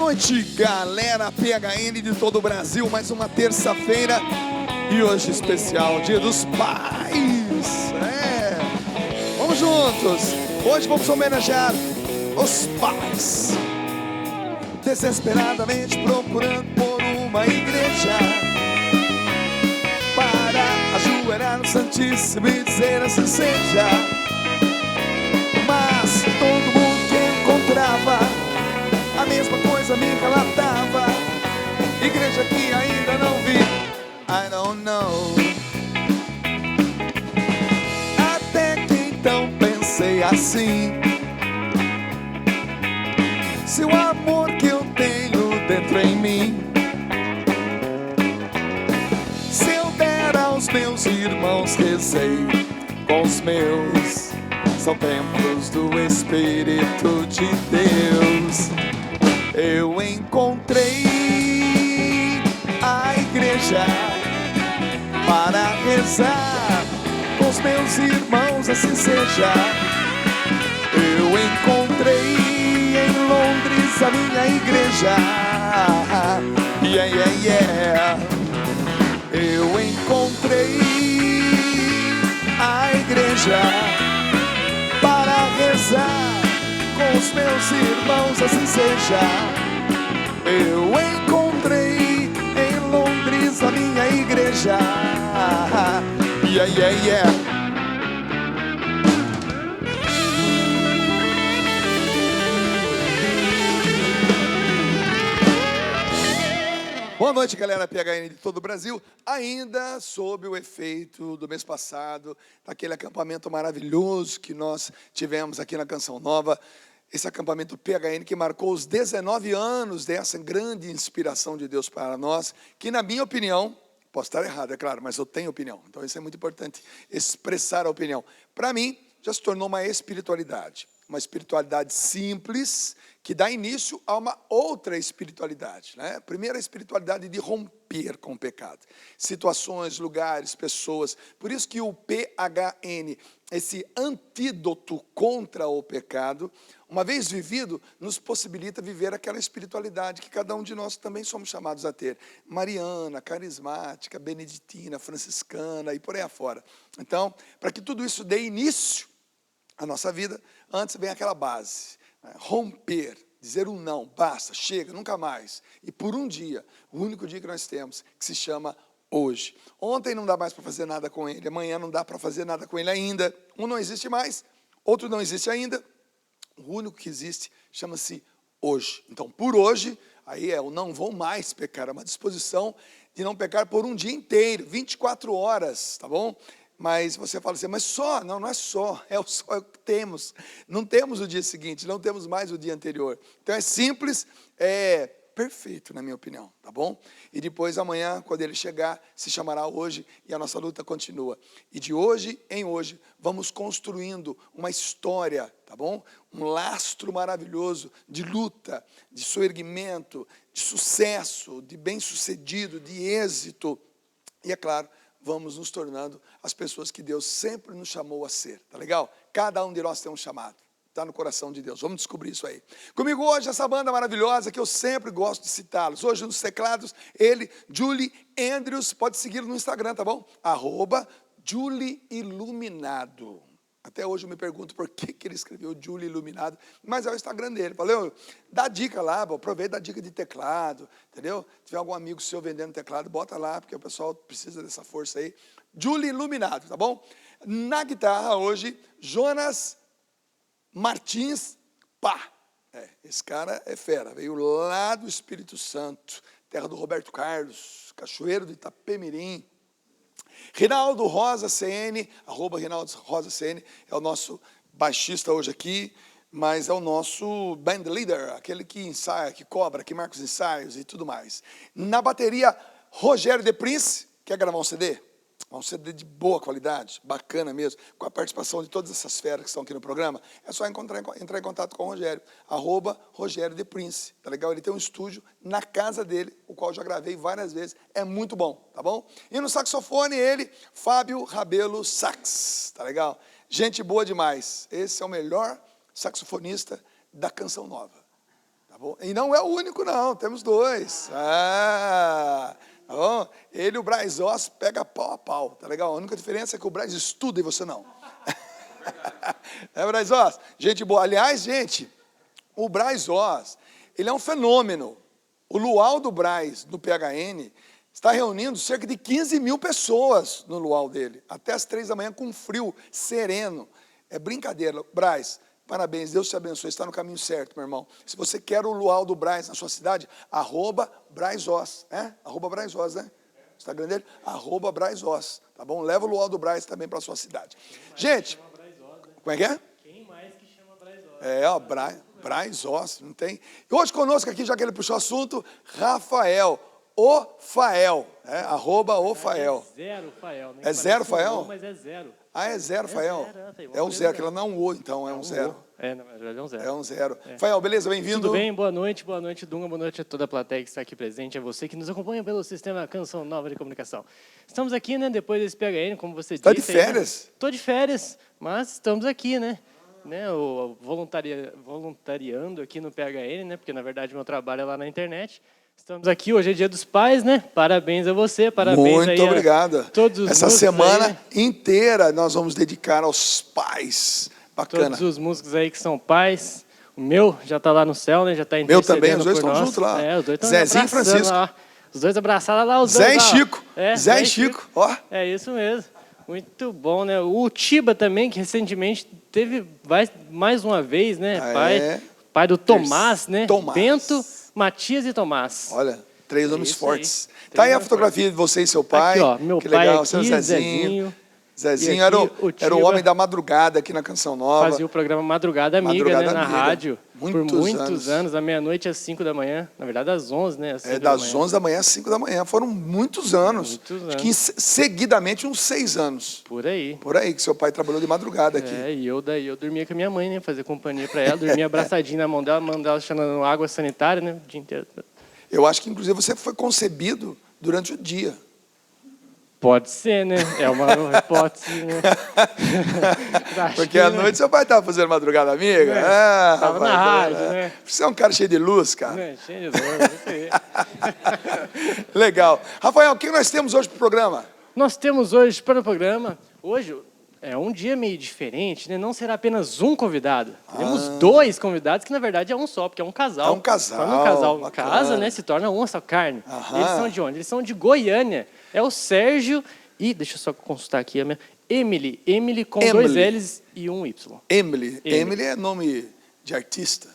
noite, galera PHN de todo o Brasil. Mais uma terça-feira e hoje especial, Dia dos Pais. Vamos juntos. Hoje vamos homenagear os pais, desesperadamente procurando por uma igreja para ajoelhar no Santíssimo e dizer assim seja. Mas todo mundo que encontrava a mesma coisa me relatava: igreja que ainda não vi, I don't know. Até que então pensei assim: se o amor que eu tenho dentro em mim, se eu der aos meus irmãos, rezei com os meus, são templos do Espírito de Deus. Eu encontrei a igreja para rezar com os meus irmãos, assim seja. Eu encontrei em Londres a minha igreja, yeah, yeah, yeah. Eu encontrei a igreja para rezar com os meus irmãos, assim seja. Eu encontrei em Londres a minha igreja, yeah, yeah, yeah. Boa noite, galera PHN de todo o Brasil. Ainda sob o efeito do mês passado, daquele acampamento maravilhoso que nós tivemos aqui na Canção Nova. Esse acampamento PHN que marcou os 19 anos dessa grande inspiração de Deus para nós, que na minha opinião, posso estar errado, é claro, mas eu tenho opinião. Então isso é muito importante, expressar a opinião. Para mim, já se tornou uma espiritualidade simples, que dá início a uma outra espiritualidade, né? Primeiro, a espiritualidade de romper com o pecado. Situações, lugares, pessoas. Por isso que o PHN, esse antídoto contra o pecado, uma vez vivido, nos possibilita viver aquela espiritualidade que cada um de nós também somos chamados a ter. Mariana, carismática, beneditina, franciscana e por aí afora. Então, para que tudo isso dê início à nossa vida, antes vem aquela base, né? Romper, dizer um não, basta, chega, nunca mais. E por um dia, o único dia que nós temos, que se chama hoje. Ontem não dá mais para fazer nada com ele, amanhã não dá para fazer nada com ele ainda. Um não existe mais, outro não existe ainda. O único que existe chama-se hoje. Então, por hoje, aí é o não vou mais pecar, é uma disposição de não pecar por um dia inteiro, 24 horas, tá bom? Mas você fala assim, mas só? Não, não é só, é o que temos. Não temos o dia seguinte, não temos mais o dia anterior. Então é simples, é perfeito na minha opinião, tá bom? E depois amanhã, quando ele chegar, se chamará hoje e a nossa luta continua. E de hoje em hoje, vamos construindo uma história, tá bom? Um lastro maravilhoso de luta, de soerguimento, de sucesso, de bem-sucedido, de êxito. E é claro, vamos nos tornando as pessoas que Deus sempre nos chamou a ser, tá legal? Cada um de nós tem um chamado, está no coração de Deus, vamos descobrir isso aí. Comigo hoje essa banda maravilhosa que eu sempre gosto de citá-los. Hoje nos teclados, ele, Julie Andrews, pode seguir no Instagram, tá bom? @JulieIluminado. Até hoje eu me pergunto por que ele escreveu Julie Iluminado, mas é o Instagram dele. Valeu? Dá dica lá, aproveita, dá dica de teclado, entendeu? Se tiver algum amigo seu vendendo teclado, bota lá, porque o pessoal precisa dessa força aí. Julie Iluminado, tá bom? Na guitarra hoje, Jonas Martins Pá. Esse cara é fera, veio lá do Espírito Santo, terra do Roberto Carlos, Cachoeiro do Itapemirim. Rinaldo Rosa CN, @Rinaldo Rosa CN, é o nosso baixista hoje aqui, mas é o nosso band leader, aquele que ensaia, que cobra, que marca os ensaios e tudo mais. Na bateria, Rogério de Prince, quer gravar um CD? Um CD de boa qualidade, bacana mesmo, com a participação de todas essas feras que estão aqui no programa. É só entrar em contato com o Rogério, @Rogério de Prince, tá legal? Ele tem um estúdio na casa dele, o qual eu já gravei várias vezes, é muito bom, tá bom? E no saxofone ele, Fábio Rabelo Sax, tá legal? Gente boa demais, esse é o melhor saxofonista da Canção Nova. Tá bom? E não é o único, não, temos dois. Tá bom? Ele e o Braz Oss pega pau a pau, tá legal? A única diferença é que o Braz estuda e você não. É, Braz Oss? Gente boa. Aliás, gente, o Braz Oss, ele é um fenômeno. O Luau do Braz, no PHN, está reunindo cerca de 15 mil pessoas no luau dele, até as 3 da manhã, com frio sereno. É brincadeira. Braz, parabéns, Deus te abençoe, está no caminho certo, meu irmão. Se você quer o luau do Braz na sua cidade, @BrazOss, @BrazOss, né? O Instagram dele, @BrazOss, tá bom? Leva o luau do Braz também para a sua cidade. Gente, como é que é? Quem mais que chama Braz Oss? É, ó, Braz Oss, não tem? E hoje conosco aqui, já que ele puxou o assunto, Rafael Ofael, @Ofael. É zero Fael, né? É zero Parece Fael? um O, mas é zero. Ah, é zero, Fael? Zero, É um zero, que ela não é um O, então, é um zero. É, na verdade é um zero. É um zero. Fael, beleza? Bem-vindo. Tudo bem? Boa noite, Dunga, boa noite a toda a plateia que está aqui presente, a você que nos acompanha pelo Sistema Canção Nova de Comunicação. Estamos aqui, né, depois desse PHN, como você disse. Tá de férias? Estou de férias, mas estamos aqui, né? Voluntariando aqui no PHN, né? Porque, na verdade, meu trabalho é lá na internet. Estamos aqui, hoje é Dia dos Pais, né? Parabéns a você, parabéns aí Muito obrigado. a todos os Essa músicos semana aí, né? inteira nós vamos dedicar aos pais. Bacana. Todos os músicos aí que são pais. O meu já está lá no céu, né? Já está Meu também, os intercedendo dois por estão nós. juntos lá. É, os dois estão Zezinho e abraçando Francisco. lá. Os dois abraçados lá, os Zé dois e lá, ó. Chico. Zé e Chico, ó. É isso mesmo. Muito bom, né? O Tiba também, que recentemente vai mais uma vez, né? Pai do Tomás, né? Tomás. Bento, Matias e Tomás. Olha, 3 nomes isso fortes. aí. Tá aí a Três fotografia de você e seu pai. Aqui, ó, meu que pai legal, aqui, seu Zezinho. Zezinho E era aqui, o era o Tiba. homem da madrugada aqui na Canção Nova. Fazia o programa Madrugada Amiga, Madrugada né, na Amiga. rádio, por Muitos muitos anos, da meia-noite às 5 da manhã. Na verdade, às 11, né? Às 5 da Das manhã. 11 da manhã às 5 da manhã. Foram muitos anos. Muitos Acho que seguidamente uns 6 anos. Por aí. Por aí, que seu pai trabalhou de madrugada aqui. É, e eu dormia com a minha mãe, né? Fazer companhia para ela, dormia abraçadinho na mão dela, mandava chamando água sanitária, né? O dia inteiro. Eu acho que, inclusive, você foi concebido durante o dia. Pode ser, né? É uma hipótese, né? Porque à noite seu pai estava fazendo madrugada amiga. Tava na rádio, né? Você é um cara cheio de luz, cara. Né? Cheio de luz, isso aí. Legal. Rafael, o que nós temos hoje para o programa? Nós temos hoje para o programa, hoje é um dia meio diferente, né? Não será apenas um convidado. Teremos 2 convidados, que na verdade é um só, porque é um casal. É um casal, Quando um casal bacana. casa, né, se torna uma só carne. Aham. Eles são de onde? Eles são de Goiânia. É o Sérgio e, deixa eu só consultar aqui, a minha... Emily com 2 L's e 1 Y. Emily é nome de artista.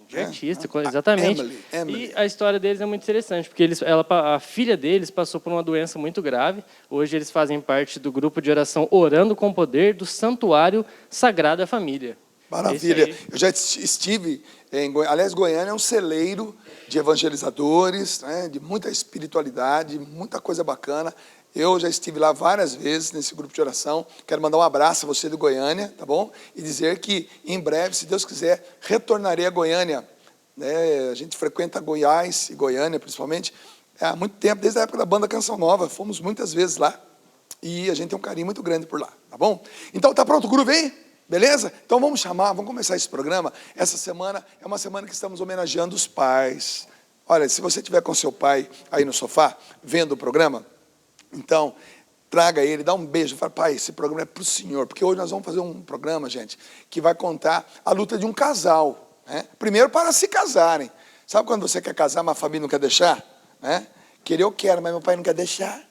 De artista, exatamente. Emily. E a história deles é muito interessante, porque a filha deles passou por uma doença muito grave. Hoje eles fazem parte do grupo de oração Orando com Poder do Santuário Sagrada Família. Maravilha. Eu já estive em Goiânia. Aliás, Goiânia é um celeiro de evangelizadores, né, de muita espiritualidade, muita coisa bacana. Eu já estive lá várias vezes nesse grupo de oração. Quero mandar um abraço a você do Goiânia, tá bom? E dizer que, em breve, se Deus quiser, retornarei a Goiânia. A gente frequenta Goiás e Goiânia, principalmente, há muito tempo, desde a época da banda Canção Nova. Fomos muitas vezes lá. E a gente tem um carinho muito grande por lá, tá bom? Então, tá pronto o groove aí? Beleza? Então vamos começar esse programa. Essa semana é uma semana que estamos homenageando os pais. Olha, se você estiver com seu pai aí no sofá, vendo o programa, então, traga ele, dá um beijo, fala, pai, esse programa é para o senhor, porque hoje nós vamos fazer um programa, gente, que vai contar a luta de um casal, né? Primeiro para se casarem. Sabe quando você quer casar, mas a família não quer deixar? Né? Querer eu quero, mas meu pai não quer deixar.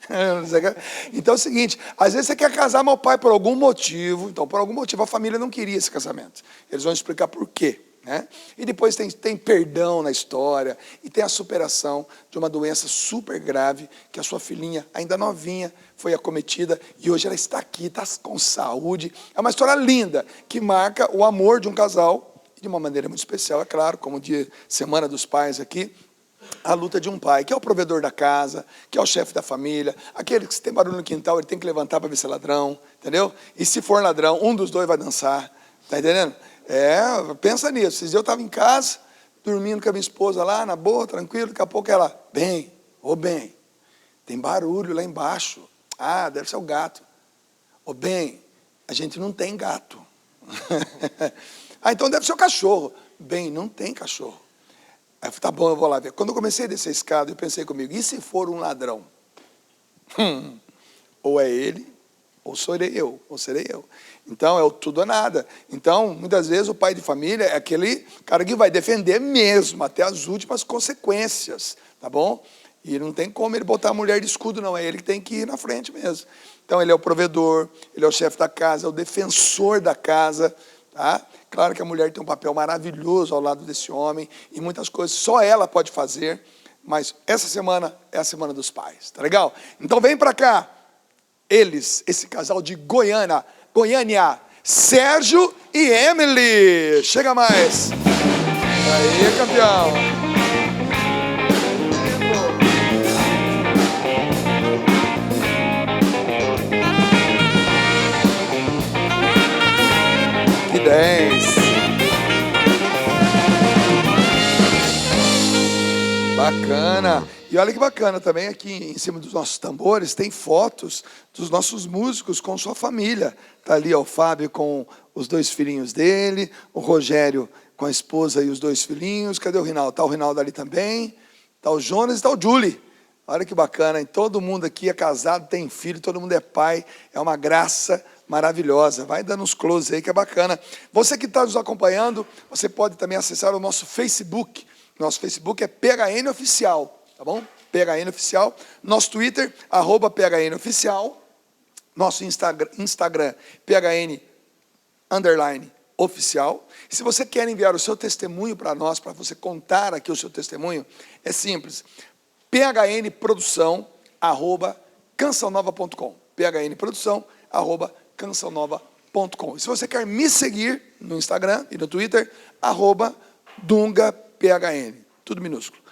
Então é o seguinte, às vezes você quer casar, mas o pai por algum motivo, então por algum motivo a família não queria esse casamento. Eles vão explicar por quê. Né? E depois tem perdão na história e tem a superação de uma doença super grave que a sua filhinha, ainda novinha, foi acometida e hoje ela está aqui, está com saúde. É uma história linda que marca o amor de um casal e de uma maneira muito especial, é claro, como dia Semana dos Pais aqui, a luta de um pai, que é o provedor da casa, que é o chefe da família, aquele que se tem barulho no quintal, ele tem que levantar para ver se é ladrão, entendeu? E se for ladrão, um dos dois vai dançar, tá entendendo? Pensa nisso. Esses dias eu estava em casa, dormindo com a minha esposa lá, na boa, tranquilo, daqui a pouco ela, bem, tem barulho lá embaixo. Ah, deve ser o gato. Bem, a gente não tem gato. Então deve ser o cachorro. Bem, não tem cachorro. Aí eu falei, tá bom, eu vou lá ver. Quando eu comecei a descer a escada, eu pensei comigo, e se for um ladrão? Ou é ele, ou serei eu. Então, é o tudo ou nada. Então, muitas vezes, o pai de família é aquele cara que vai defender mesmo, até as últimas consequências, tá bom? E não tem como ele botar a mulher de escudo, não. É ele que tem que ir na frente mesmo. Então, ele é o provedor, ele é o chefe da casa, é o defensor da casa, tá? Claro que a mulher tem um papel maravilhoso ao lado desse homem, e muitas coisas só ela pode fazer, mas essa semana é a semana dos pais, tá legal? Então, vem pra cá. Eles, esse casal de Goiânia, Sérgio e Emily. Chega mais. Aí, campeão. Que 10. Bacana. E olha que bacana também, aqui em cima dos nossos tambores, tem fotos dos nossos músicos com sua família. Está ali ó, o Fábio com os 2 filhinhos dele, o Rogério com a esposa e os 2 filhinhos. Cadê o Rinaldo? Está o Rinaldo ali também. Está o Jonas e está o Julie. Olha que bacana, hein? Todo mundo aqui é casado, tem filho, todo mundo é pai. É uma graça maravilhosa. Vai dando uns close aí que é bacana. Você que está nos acompanhando, você pode também acessar o nosso Facebook. Nosso Facebook é PHN Oficial. Tá bom? PHN Oficial. Nosso Twitter, @PHN Oficial. Nosso Instagram, PHN_Oficial. E se você quer enviar o seu testemunho para nós, para você contar aqui o seu testemunho, é simples. PHNprodução@cançãonova.com. PHNprodução@cançãonova.com. E se você quer me seguir no Instagram e no Twitter, @DungaPHN. Tudo minúsculo.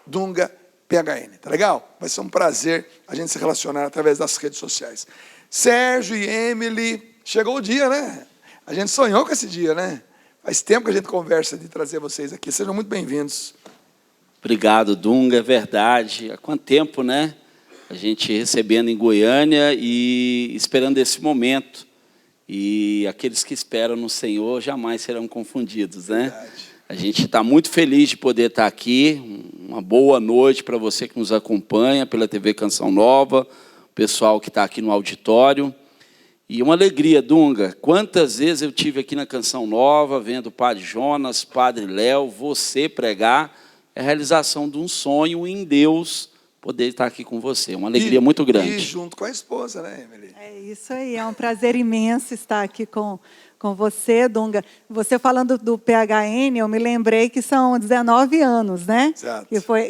@DungaPHN, tá legal? Vai ser um prazer a gente se relacionar através das redes sociais. Sérgio e Emily, chegou o dia, né? A gente sonhou com esse dia, né? Faz tempo que a gente conversa de trazer vocês aqui. Sejam muito bem-vindos. Obrigado, Dunga, é verdade. Há quanto tempo, né? A gente recebendo em Goiânia e esperando esse momento. E aqueles que esperam no Senhor jamais serão confundidos, né? Verdade. A gente está muito feliz de poder estar aqui. Uma boa noite para você que nos acompanha pela TV Canção Nova, o pessoal que está aqui no auditório. E uma alegria, Dunga. Quantas vezes eu tive aqui na Canção Nova, vendo o Padre Jonas, Padre Léo, você pregar. É a realização de um sonho em Deus poder estar aqui com você. Uma alegria muito grande. E junto com a esposa, né, Emily? É isso aí, é um prazer imenso estar aqui com você, Dunga. Você falando do PHN, eu me lembrei que são 19 anos, né? Exato.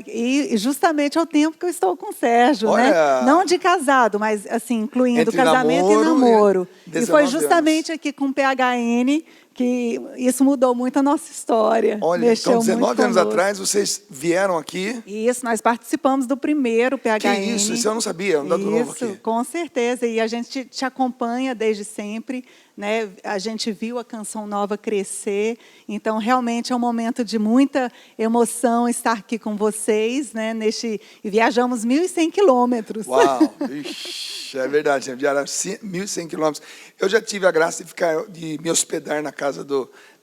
E justamente é o tempo que eu estou com o Sérgio, Olha, né? Não de casado, mas assim, incluindo entre casamento e namoro namoro. e E 19 foi justamente anos. aqui com o PHN que isso mudou muito a nossa história. Olha, Mexeu então 19 muito anos conosco. atrás vocês vieram aqui. Isso, nós participamos do primeiro PHN. Que isso eu não sabia, um dado novo aqui. Isso, com certeza. E a gente te acompanha desde sempre, né? A gente viu a Canção Nova crescer. Então, realmente é um momento de muita emoção estar aqui com vocês, né? E viajamos 1.100 quilômetros. Uau, ixi, é verdade, gente. Viajaram 1.100 quilômetros. Eu já tive a graça de me hospedar na casa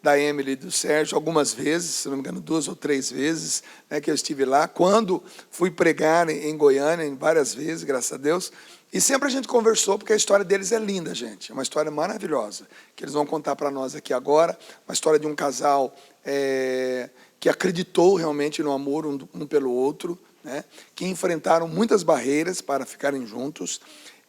da Emily e do Sérgio algumas vezes, se não me engano, 2 ou 3 vezes, né, que eu estive lá. Quando fui pregar em Goiânia, em várias vezes, graças a Deus. E sempre a gente conversou, porque a história deles é linda, gente. É uma história maravilhosa, que eles vão contar para nós aqui agora. Uma história de um casal que acreditou realmente no amor um pelo outro, né, que enfrentaram muitas barreiras para ficarem juntos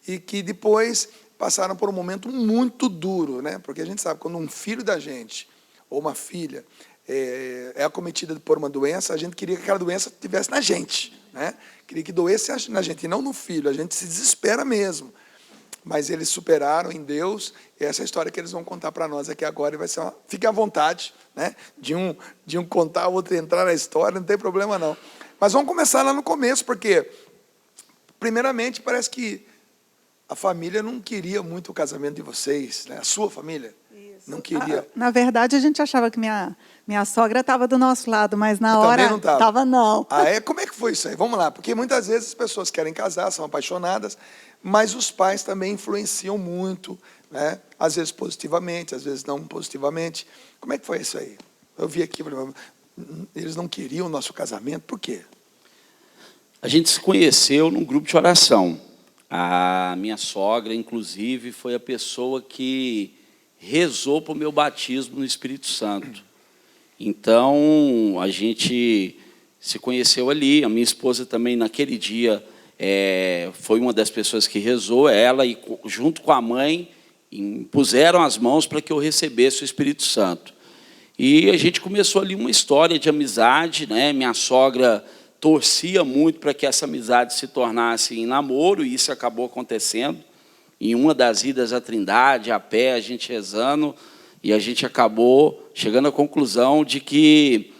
e que depois passaram por um momento muito duro, né, porque a gente sabe, quando um filho da gente ou uma filha é acometida por uma doença, a gente queria que aquela doença estivesse na gente, né? Queria que doesse na gente, e não no filho. A gente se desespera mesmo. Mas eles superaram em Deus, e essa é a história que eles vão contar para nós aqui agora, e vai ser fique à vontade, né? De um contar, o outro entrar na história, não tem problema não. Mas vamos começar lá no começo, porque, primeiramente, parece que a família não queria muito o casamento de vocês, né? A sua família. Não queria. Na verdade, a gente achava que minha sogra estava do nosso lado, mas na hora não estava. estava não. Como é que foi isso aí? Vamos lá, porque muitas vezes as pessoas querem casar, são apaixonadas, mas os pais também influenciam muito, né? Às vezes positivamente, às vezes não positivamente. Como é que foi isso aí? Eu vi aqui, eles não queriam o nosso casamento, por quê? A gente se conheceu num grupo de oração. A minha sogra, inclusive, foi a pessoa que rezou para o meu batismo no Espírito Santo. Então, a gente se conheceu ali. A minha esposa também, naquele dia, foi uma das pessoas que rezou. Ela, e junto com a mãe, impuseram as mãos para que eu recebesse o Espírito Santo. E a gente começou ali uma história de amizade, né? Minha sogra torcia muito para que essa amizade se tornasse em namoro, e isso acabou acontecendo. Em uma das idas à Trindade, a pé, a gente rezando, e a gente acabou chegando à conclusão de que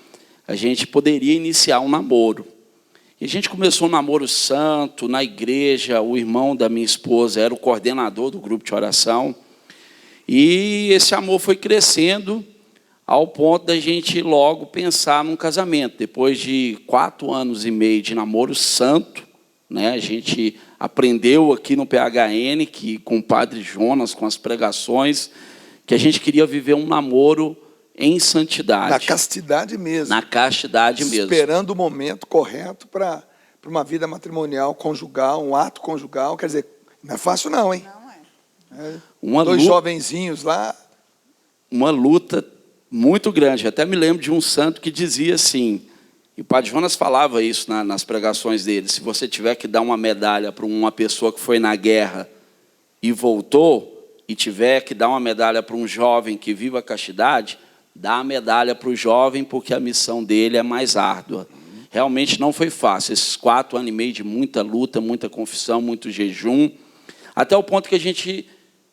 a gente poderia iniciar um namoro. E a gente começou um namoro santo, na igreja. O irmão da minha esposa era o coordenador do grupo de oração, e esse amor foi crescendo, ao ponto da gente logo pensar num casamento. Depois de 4 anos e meio de namoro santo, né, a gente aprendeu aqui no PHN, que, com o padre Jonas, com as pregações, que a gente queria viver um namoro em santidade. Na castidade mesmo. Na castidade mesmo. Esperando o momento correto para uma vida matrimonial, conjugal, um ato conjugal. Quer dizer, não é fácil não, hein? Não é. Dois jovenzinhos lá. Uma luta muito grande. Até me lembro de um santo que dizia assim, e o padre Jonas falava isso nas pregações dele: se você tiver que dar uma medalha para uma pessoa que foi na guerra e voltou, e tiver que dar uma medalha para um jovem que vive a castidade, dá a medalha para o jovem, porque a missão dele é mais árdua. Realmente não foi fácil, esses 4 anos e meio de muita luta, muita confissão, muito jejum, até o ponto que a gente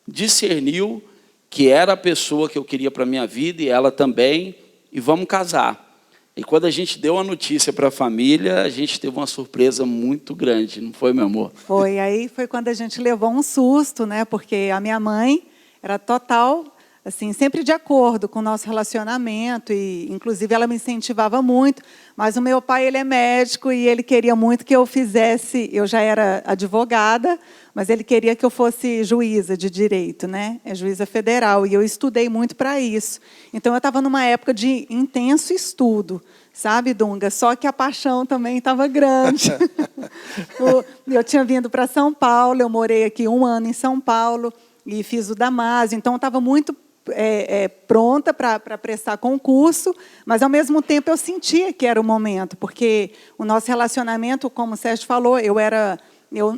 discerniu que era a pessoa que eu queria para a minha vida, e ela também, e vamos casar. E quando a gente deu a notícia para a família, a gente teve uma surpresa muito grande, não foi, meu amor? Foi, aí foi quando a gente levou um susto, né? Porque a minha mãe era total, assim, sempre de acordo com o nosso relacionamento, e inclusive ela me incentivava muito, mas o meu pai, ele é médico, e ele queria muito que eu fizesse, eu já era advogada, mas ele queria que eu fosse juíza de direito, né? É juíza federal, e eu estudei muito para isso. Então, eu estava numa época de intenso estudo, sabe, Dunga? Só que a paixão também estava grande. Eu tinha vindo para São Paulo, eu morei aqui 1 ano em São Paulo, e fiz o Damásio, então eu estava muito pronta para prestar concurso, mas, ao mesmo tempo, eu sentia que era o momento, porque o nosso relacionamento, como o Sérgio falou,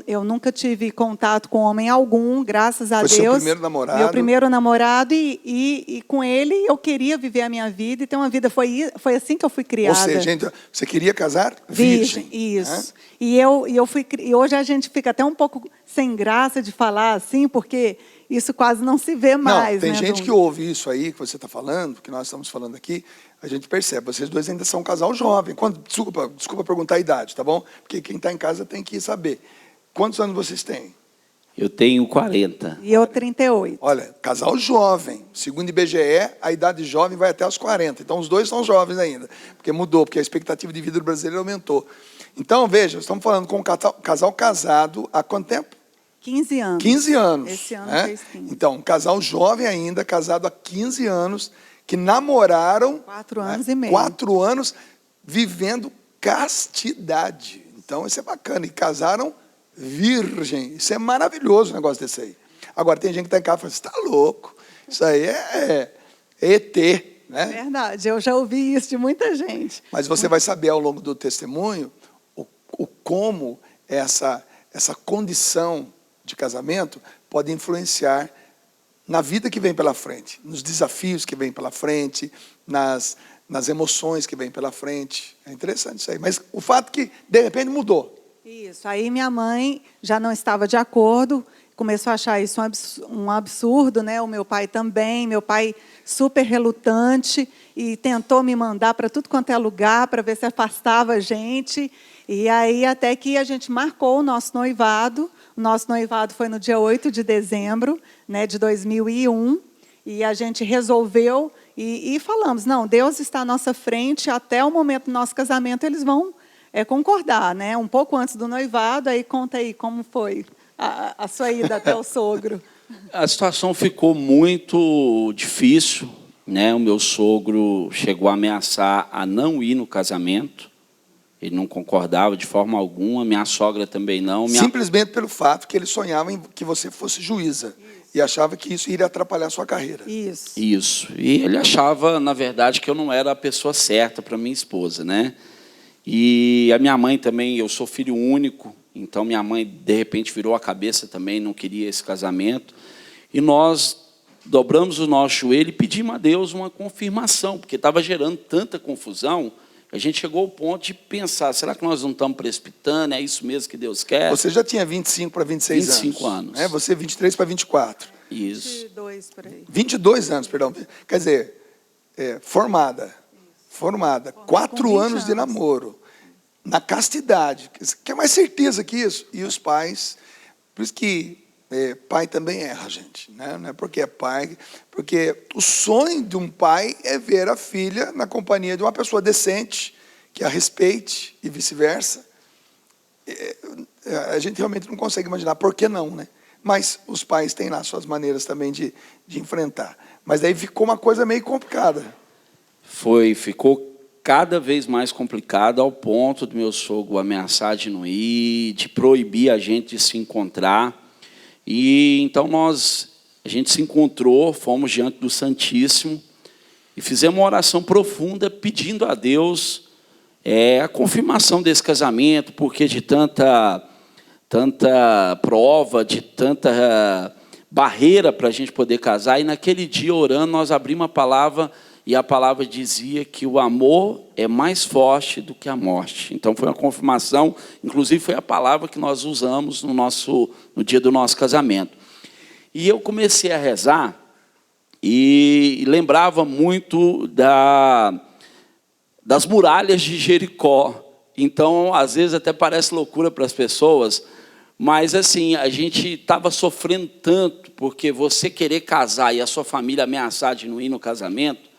eu nunca tive contato com homem algum, graças a Deus. Foi seu primeiro namorado? Meu primeiro namorado, e com ele eu queria viver a minha vida e ter uma vida. Foi assim que eu fui criada. Ou seja, então, você queria casar virgem? Isso. Né? E hoje a gente fica até um pouco sem graça de falar assim, porque isso quase não se vê mais. Não, tem né, gente Dom? que ouve isso aí que você está falando, que nós estamos falando aqui, a gente percebe, vocês dois ainda são um casal jovem. Desculpa perguntar a idade, tá bom? Porque quem está em casa tem que saber. Quantos anos vocês têm? Eu tenho 40. E eu 38. Olha, casal jovem. Segundo o IBGE, a idade jovem vai até os 40. Então, os dois são jovens ainda. Porque mudou, porque a expectativa de vida do brasileiro aumentou. Então, veja, estamos falando com um casal casado há quanto tempo? 15 anos. 15 anos. Esse ano né? fez 15. Então, um casal jovem ainda, casado há 15 anos, que namoraram... 4 anos e meio. 4 anos vivendo castidade. Então, isso é bacana. E casaram virgem. Isso é maravilhoso, o negócio desse aí. Agora, tem gente que está em casa e fala, você está louco? Isso aí é ET, né? Verdade, eu já ouvi isso de muita gente. Mas você vai saber ao longo do testemunho como essa condição de casamento pode influenciar na vida que vem pela frente, nos desafios que vem pela frente, nas emoções que vem pela frente. É interessante isso aí. Mas o fato que, de repente, mudou. Isso, aí minha mãe já não estava de acordo, começou a achar isso um absurdo, né? O meu pai também, meu pai super relutante, e tentou me mandar para tudo quanto é lugar, para ver se afastava a gente. E aí, até que a gente marcou o nosso noivado. O nosso noivado foi no dia 8 de dezembro, né, de 2001, e a gente resolveu, e falamos, não, Deus está à nossa frente, até o momento do nosso casamento eles vão concordar, né? Um pouco antes do noivado. Aí conta aí como foi a sua ida até o sogro. A situação ficou muito difícil, né? O meu sogro chegou a ameaçar a não ir no casamento. Ele não concordava de forma alguma, minha sogra também não. Simplesmente pelo fato que ele sonhava em que você fosse juíza. E achava que isso iria atrapalhar a sua carreira. Isso. Isso. E ele achava, na verdade, que eu não era a pessoa certa para minha esposa, né? E a minha mãe também, eu sou filho único, então minha mãe, de repente, virou a cabeça também, não queria esse casamento. E nós dobramos o nosso joelho e pedimos a Deus uma confirmação, porque estava gerando tanta confusão. A gente chegou ao ponto de pensar, será que nós não estamos precipitando? É isso mesmo que Deus quer? Você já tinha 25 para 26 anos. 25 anos. Né? Você 23 para 24. Isso. 22 por aí. 22 anos, perdão. Quer dizer, formada. Formada. 4 anos de namoro. Na castidade. Quer mais certeza que isso? E os pais, por isso que pai também erra, gente. Né? Não é porque é pai, porque o sonho de um pai é ver a filha na companhia de uma pessoa decente, que a respeite e vice-versa. A gente realmente não consegue imaginar por que não, né? Mas os pais têm lá suas maneiras também de enfrentar. Mas daí ficou uma coisa meio complicada. Ficou cada vez mais complicado ao ponto do meu sogro ameaçar de não ir, de proibir a gente de se encontrar. E então a gente se encontrou, fomos diante do Santíssimo e fizemos uma oração profunda pedindo a Deus a confirmação desse casamento, porque de tanta prova, de tanta barreira para a gente poder casar. E naquele dia, orando, nós abrimos a palavra e a palavra dizia que o amor é mais forte do que a morte. Então foi uma confirmação, inclusive foi a palavra que nós usamos no dia do nosso casamento. E eu comecei a rezar e lembrava muito das muralhas de Jericó. Então, às vezes até parece loucura para as pessoas, mas assim, a gente estava sofrendo tanto, porque você querer casar e a sua família ameaçar de não ir no casamento,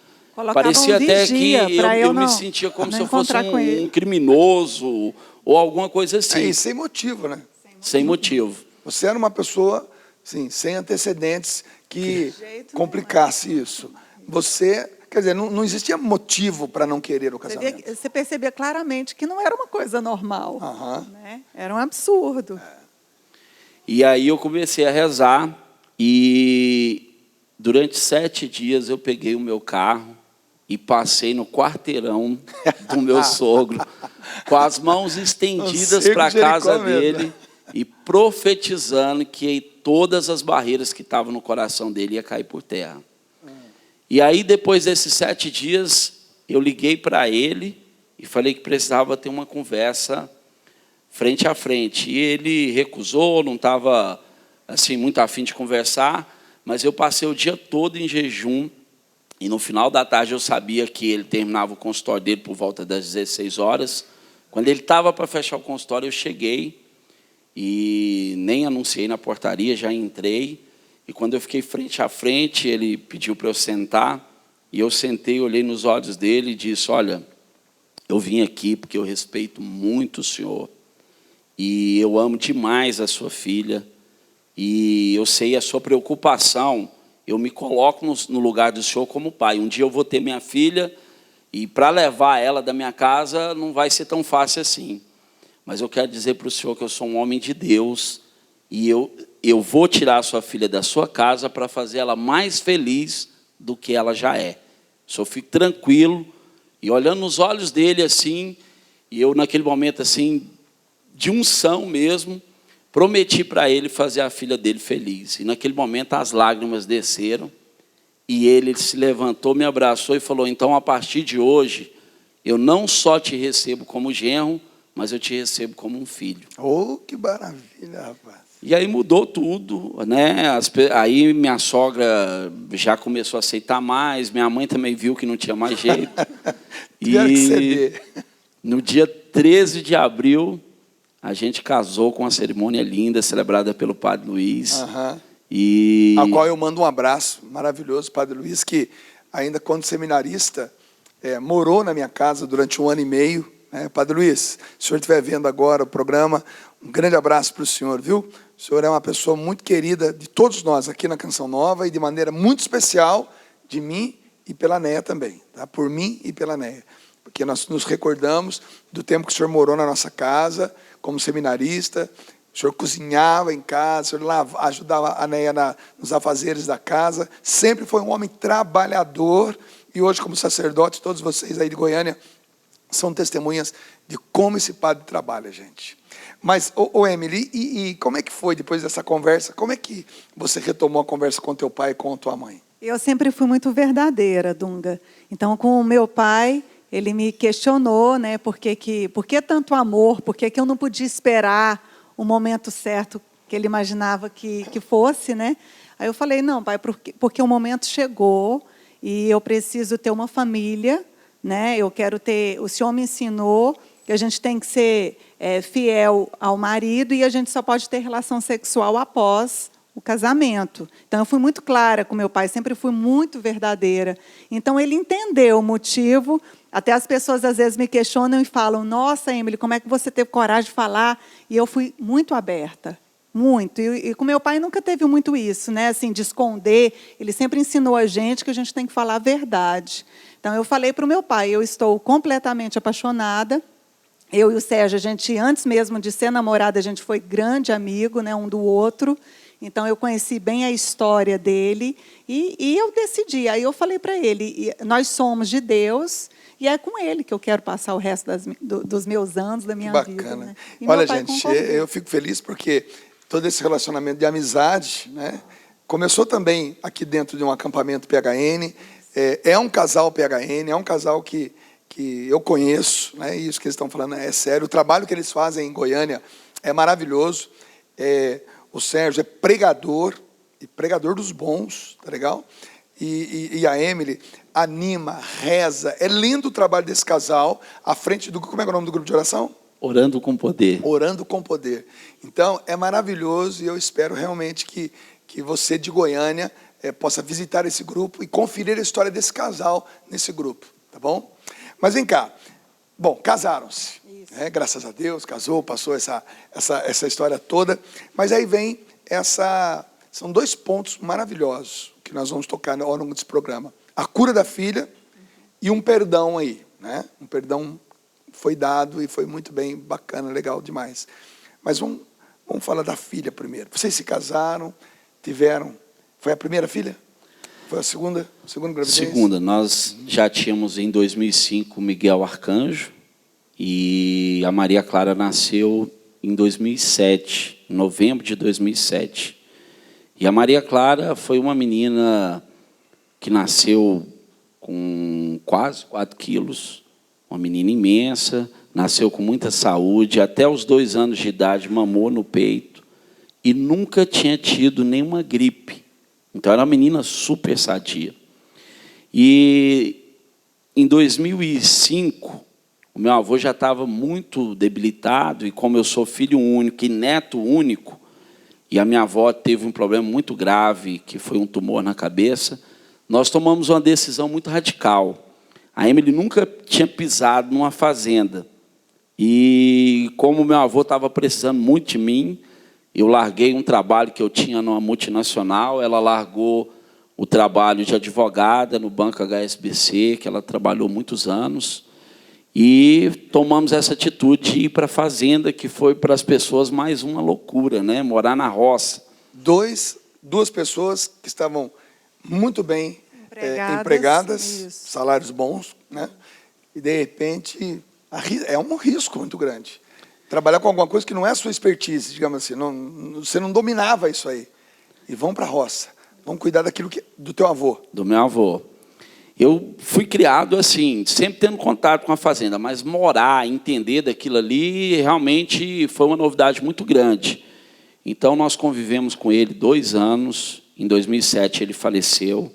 parecia até que eu me sentia como se eu fosse um criminoso ou alguma coisa assim. E sem motivo, né? Sem motivo. Você era uma pessoa, assim, sem antecedentes que complicasse isso. Você, quer dizer, não existia motivo para não querer o casamento. Você percebia claramente que não era uma coisa normal. Né? Era um absurdo. E aí eu comecei a rezar e durante 7 dias eu peguei o meu carro e passei no quarteirão do meu sogro, com as mãos estendidas para a casa dele e profetizando que todas as barreiras que estavam no coração dele iam cair por terra. E aí, depois desses 7 dias, eu liguei para ele e falei que precisava ter uma conversa frente a frente. E ele recusou, não estava assim, muito afim de conversar, mas eu passei o dia todo em jejum. E no final da tarde eu sabia que ele terminava o consultório dele por volta das 16 horas. Quando ele estava para fechar o consultório, eu cheguei e nem anunciei na portaria, já entrei. E quando eu fiquei frente a frente, ele pediu para eu sentar. E eu sentei, olhei nos olhos dele e disse, olha, eu vim aqui porque eu respeito muito o senhor. E eu amo demais a sua filha. E eu sei a sua preocupação. Eu me coloco no lugar do senhor como pai. Um dia eu vou ter minha filha e para levar ela da minha casa não vai ser tão fácil assim. Mas eu quero dizer para o senhor que eu sou um homem de Deus e eu vou tirar a sua filha da sua casa para fazer ela mais feliz do que ela já é. O senhor fique tranquilo. E olhando nos olhos dele assim, e eu naquele momento assim, de unção mesmo, prometi para ele fazer a filha dele feliz. E naquele momento as lágrimas desceram. E ele se levantou, me abraçou e falou, então a partir de hoje, eu não só te recebo como genro, mas eu te recebo como um filho. Oh, que maravilha, rapaz. E aí mudou tudo, né? Aí minha sogra já começou a aceitar mais, minha mãe também viu que não tinha mais jeito. E no dia 13 de abril, a gente casou com uma cerimônia linda, celebrada pelo Padre Luiz. Ao qual eu mando um abraço maravilhoso, Padre Luiz, que ainda quando seminarista, morou na minha casa durante 1 ano e meio. Padre Luiz, se o senhor estiver vendo agora o programa, um grande abraço para o senhor, viu? O senhor é uma pessoa muito querida de todos nós aqui na Canção Nova e de maneira muito especial de mim e pela Neia também, tá? Por mim e pela Neia. Porque nós nos recordamos do tempo que o senhor morou na nossa casa, como seminarista, o senhor cozinhava em casa, o senhor ajudava a Neia nos afazeres da casa, sempre foi um homem trabalhador, e hoje, como sacerdote, todos vocês aí de Goiânia são testemunhas de como esse padre trabalha, gente. Mas, Emily, e como é que foi depois dessa conversa? Como é que você retomou a conversa com teu pai e com tua mãe? Eu sempre fui muito verdadeira, Dunga. Então, com o meu pai, ele me questionou, né, por que tanto amor, por que eu não podia esperar o momento certo que ele imaginava que fosse, né? Aí eu falei, não, pai, porque o momento chegou e eu preciso ter uma família, né? Eu quero ter. O senhor me ensinou que a gente tem que ser fiel ao marido e a gente só pode ter relação sexual após o casamento. Então, eu fui muito clara com meu pai, sempre fui muito verdadeira. Então, ele entendeu o motivo. Até as pessoas, às vezes, me questionam e falam, nossa, Emily, como é que você teve coragem de falar? E eu fui muito aberta, muito. E com meu pai nunca teve muito isso, né? Assim, de esconder. Ele sempre ensinou a gente que a gente tem que falar a verdade. Então, eu falei para o meu pai, eu estou completamente apaixonada. Eu e o Sérgio, a gente, antes mesmo de ser namorada, a gente foi grande amigo, né, um do outro. Então, eu conheci bem a história dele e eu decidi. Aí eu falei para ele, nós somos de Deus e é com ele que eu quero passar o resto dos meus anos, da minha vida. Bacana. Né? Olha, gente, eu fico feliz porque todo esse relacionamento de amizade, né, começou também aqui dentro de um acampamento PHN. É um casal PHN, é um casal que eu conheço, né, e isso que eles estão falando é sério. O trabalho que eles fazem em Goiânia é maravilhoso. O Sérgio é pregador, e pregador dos bons, tá legal? E a Emily anima, reza. É lindo o trabalho desse casal, à frente do... Como é o nome do grupo de oração? Orando com Poder. Orando com Poder. Então, é maravilhoso e eu espero realmente que você de Goiânia possa visitar esse grupo e conferir a história desse casal nesse grupo, tá bom? Mas vem cá. Bom, casaram-se. Graças a Deus, casou, passou essa história toda. Mas aí vem são dois pontos maravilhosos que nós vamos tocar ao longo desse programa. A cura da filha e um perdão aí. Né? Um perdão foi dado e foi muito bem, bacana, legal demais. Mas vamos falar da filha primeiro. Vocês se casaram, tiveram... Foi a primeira filha? Foi a segunda gravidez? Segunda. Nós já tínhamos, em 2005, o Miguel Arcanjo. E a Maria Clara nasceu em 2007, em novembro de 2007. E a Maria Clara foi uma menina que nasceu com quase 4 quilos, uma menina imensa, nasceu com muita saúde, até os 2 anos de idade mamou no peito e nunca tinha tido nenhuma gripe. Então, era uma menina super sadia. E em 2005... o meu avô já estava muito debilitado, e como eu sou filho único e neto único, e a minha avó teve um problema muito grave, que foi um tumor na cabeça, nós tomamos uma decisão muito radical. A Emily nunca tinha pisado numa fazenda. E como meu avô estava precisando muito de mim, eu larguei um trabalho que eu tinha numa multinacional, ela largou o trabalho de advogada no Banco HSBC, que ela trabalhou muitos anos, e tomamos essa atitude de ir para a fazenda, que foi para as pessoas mais uma loucura, né? Morar na roça. Duas pessoas que estavam muito bem empregadas, salários bons, né? E, de repente, é um risco muito grande. Trabalhar com alguma coisa que não é a sua expertise, digamos assim. Você não dominava isso aí. E vão para a roça. Vão cuidar daquilo do teu avô. Do meu avô. Eu fui criado assim, sempre tendo contato com a fazenda, mas morar, entender daquilo ali, realmente foi uma novidade muito grande. Então, nós convivemos com ele 2 anos. Em 2007, ele faleceu.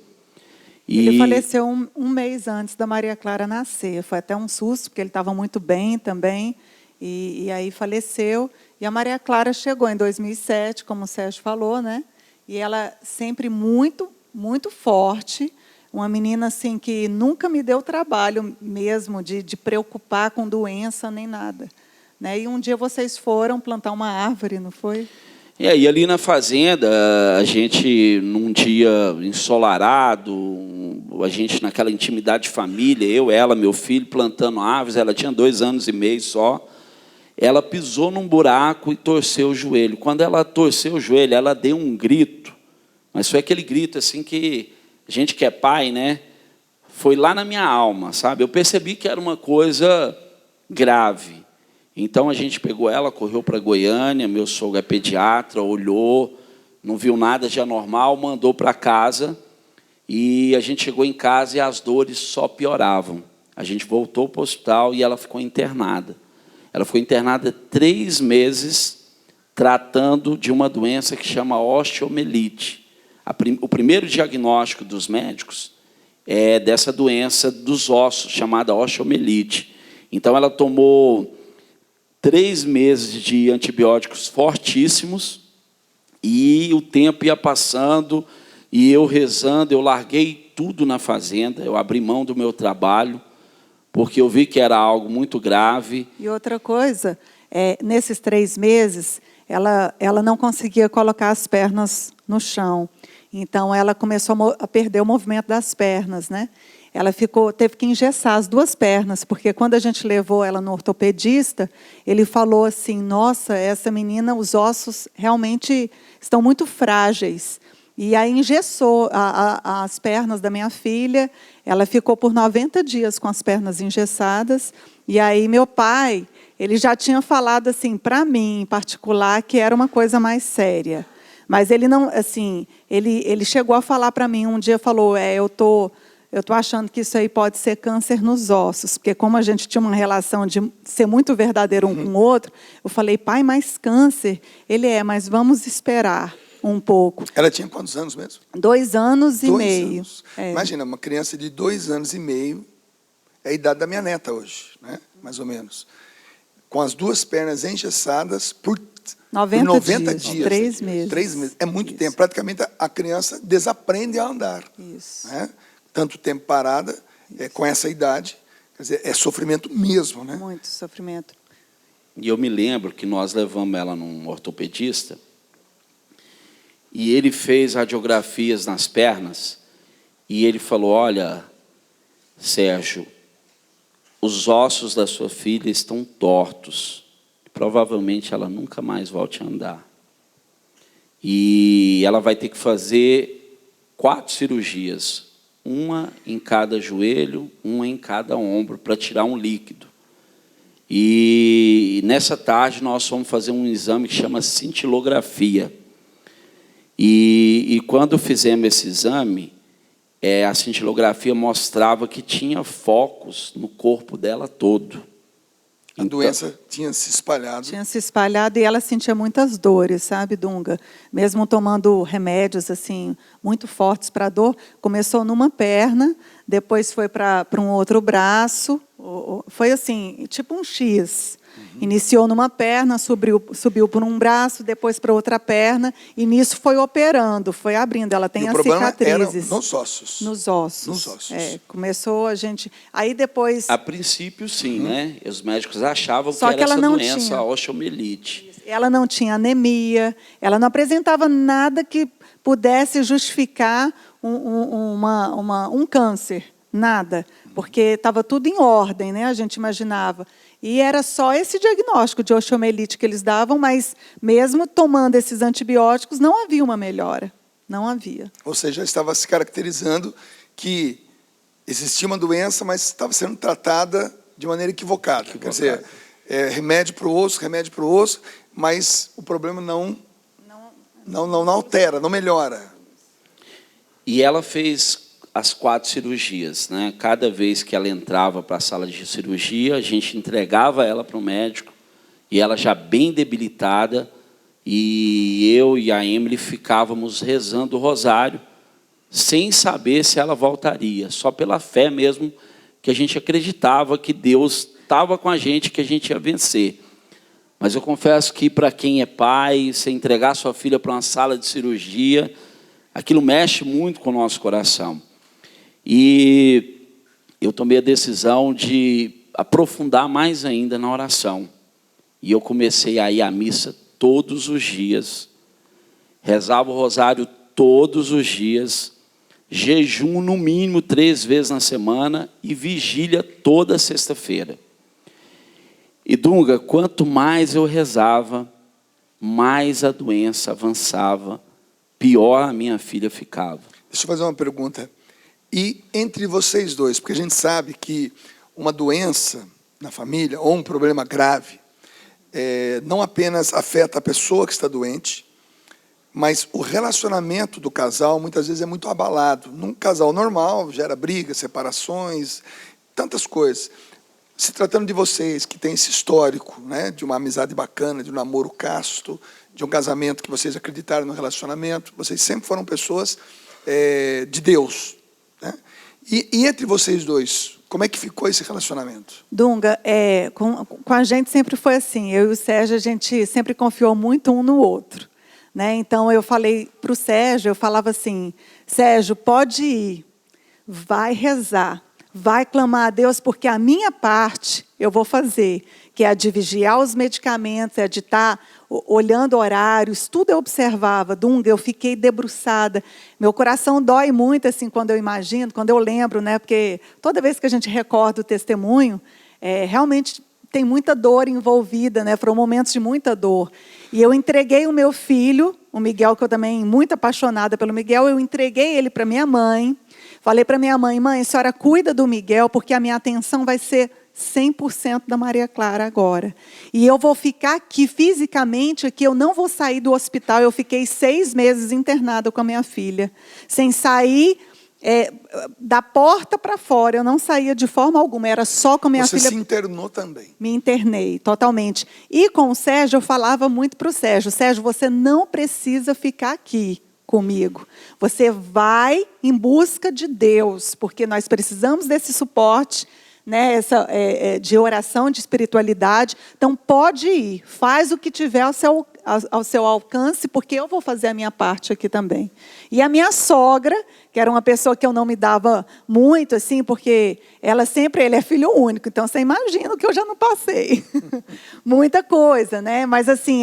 Ele faleceu um mês antes da Maria Clara nascer. Foi até um susto, porque ele estava muito bem também. E aí faleceu. E a Maria Clara chegou em 2007, como o Sérgio falou, né? E ela sempre muito, muito forte. Uma menina assim que nunca me deu trabalho mesmo de preocupar com doença nem nada. Né? E um dia vocês foram plantar uma árvore, não foi? E aí, ali na fazenda, a gente, num dia ensolarado, a gente naquela intimidade de família, eu, ela, meu filho, plantando árvores, ela tinha 2 anos e meio só, ela pisou num buraco e torceu o joelho. Quando ela torceu o joelho, ela deu um grito, mas foi aquele grito assim que a gente que é pai, né, foi lá na minha alma, sabe? Eu percebi que era uma coisa grave. Então a gente pegou ela, correu para Goiânia, meu sogro é pediatra, olhou, não viu nada de anormal, mandou para casa, e a gente chegou em casa e as dores só pioravam. A gente voltou para o hospital e ela ficou internada. Ela ficou internada 3 meses, tratando de uma doença que chama osteomielite. O primeiro diagnóstico dos médicos é dessa doença dos ossos, chamada osteomielite. Então ela tomou 3 meses de antibióticos fortíssimos, e o tempo ia passando, e eu rezando, eu larguei tudo na fazenda, eu abri mão do meu trabalho, porque eu vi que era algo muito grave. E outra coisa, nesses 3 meses, ela não conseguia colocar as pernas no chão. Então, ela começou a perder o movimento das pernas, né? Ela teve que engessar as 2 pernas, porque quando a gente levou ela no ortopedista, ele falou assim, nossa, essa menina, os ossos realmente estão muito frágeis. E aí engessou as pernas da minha filha, ela ficou por 90 dias com as pernas engessadas, e aí meu pai, ele já tinha falado assim, para mim em particular, que era uma coisa mais séria. Mas ele não, assim, ele chegou a falar para mim, um dia falou, eu tô achando que isso aí pode ser câncer nos ossos, porque como a gente tinha uma relação de ser muito verdadeiro um com o outro, eu falei, pai, mas câncer? Ele mas vamos esperar um pouco. Ela tinha quantos anos mesmo? 2 anos e 2 meio. anos. Imagina, uma criança de 2 anos e meio, é a idade da minha neta hoje, né? Mais ou menos. Com as 2 pernas engessadas por 90 dias. 3 meses. 3 meses. É muito Isso. tempo. Praticamente a criança desaprende a andar. Isso. Né? Tanto tempo parada, com essa idade, quer dizer, é sofrimento mesmo, né? Muito sofrimento. E eu me lembro que nós levamos ela num ortopedista, e ele fez radiografias nas pernas, e ele falou, olha, Sérgio, os ossos da sua filha estão tortos, provavelmente ela nunca mais volte a andar. E ela vai ter que fazer 4 cirurgias, uma em cada joelho, uma em cada ombro, para tirar um líquido. E nessa tarde nós fomos fazer um exame que chama cintilografia. E quando fizemos esse exame, a cintilografia mostrava que tinha focos no corpo dela todo. A doença tinha se espalhado. Tinha se espalhado e ela sentia muitas dores, sabe, Dunga? Mesmo tomando remédios assim muito fortes para a dor, começou numa perna, depois foi para um outro braço, foi assim, tipo um X. Iniciou numa perna, subiu por um braço, depois para outra perna, e nisso foi operando, foi abrindo. Ela tem E o as problema cicatrizes. era nos ossos. Nos ossos. Nos ossos. Começou a gente... Aí depois... A princípio, sim, né? Os médicos achavam Só que era que ela essa não doença, tinha. a osteomielite. Ela não tinha anemia, ela não apresentava nada que pudesse justificar um câncer, nada, porque estava tudo em ordem, né? A gente imaginava. E era só esse diagnóstico de osteomielite que eles davam, mas mesmo tomando esses antibióticos, não havia uma melhora, não havia. Ou seja, estava se caracterizando que existia uma doença, mas estava sendo tratada de maneira equivocada. Quer dizer, remédio para o osso, mas o problema não altera, não melhora. E ela fez as 4 cirurgias, né? Cada vez que ela entrava para a sala de cirurgia, a gente entregava ela para o médico, e ela já bem debilitada, e eu e a Emily ficávamos rezando o rosário, sem saber se ela voltaria, só pela fé mesmo, que a gente acreditava que Deus estava com a gente, que a gente ia vencer. Mas eu confesso que para quem é pai, você entregar sua filha para uma sala de cirurgia, aquilo mexe muito com o nosso coração. E eu tomei a decisão de aprofundar mais ainda na oração. E eu comecei a ir à missa todos os dias, rezava o rosário todos os dias, jejum no mínimo 3 vezes na semana e vigília toda sexta-feira. E Dunga, quanto mais eu rezava, mais a doença avançava, pior a minha filha ficava. Deixa eu fazer uma pergunta. E entre vocês dois, porque a gente sabe que uma doença na família, ou um problema grave, não apenas afeta a pessoa que está doente, mas o relacionamento do casal, muitas vezes, é muito abalado. Num casal normal, gera brigas, separações, tantas coisas. Se tratando de vocês, que têm esse histórico, né, de uma amizade bacana, de um namoro casto, de um casamento que vocês acreditaram no relacionamento, vocês sempre foram pessoas de Deus, né? E entre vocês dois, como é que ficou esse relacionamento? Dunga, com a gente sempre foi assim. Eu e o Sérgio, a gente sempre confiou muito um no outro, né? Então, eu falei para o Sérgio, eu falava assim, Sérgio, pode ir, vai rezar, vai clamar a Deus, porque a minha parte eu vou fazer, que é a de vigiar os medicamentos, é de estar olhando horários, tudo eu observava. Dunga, eu fiquei debruçada. Meu coração dói muito assim quando eu imagino, quando eu lembro, né? Porque toda vez que a gente recorda o testemunho, realmente tem muita dor envolvida, né? Foram momentos de muita dor. E eu entreguei o meu filho, o Miguel, que eu também muito apaixonada pelo Miguel, eu entreguei ele para minha mãe. Falei para minha mãe, mãe, a senhora cuida do Miguel, porque a minha atenção vai ser 100% da Maria Clara agora. E eu vou ficar aqui fisicamente, aqui, eu não vou sair do hospital. Eu fiquei 6 meses internada com a minha filha, sem sair da porta para fora. Eu não saía de forma alguma, era só com a minha filha. Você se internou também? Me internei, totalmente. E com o Sérgio, eu falava muito para o Sérgio, Sérgio, você não precisa ficar aqui comigo. Você vai em busca de Deus, porque nós precisamos desse suporte, né, de oração, de espiritualidade. Então, pode ir, faz o que tiver ao seu alcance, porque eu vou fazer a minha parte aqui também. E a minha sogra, que era uma pessoa que eu não me dava muito, assim, porque ele é filho único, então você imagina o que eu já não passei. Muita coisa, né? Mas, assim,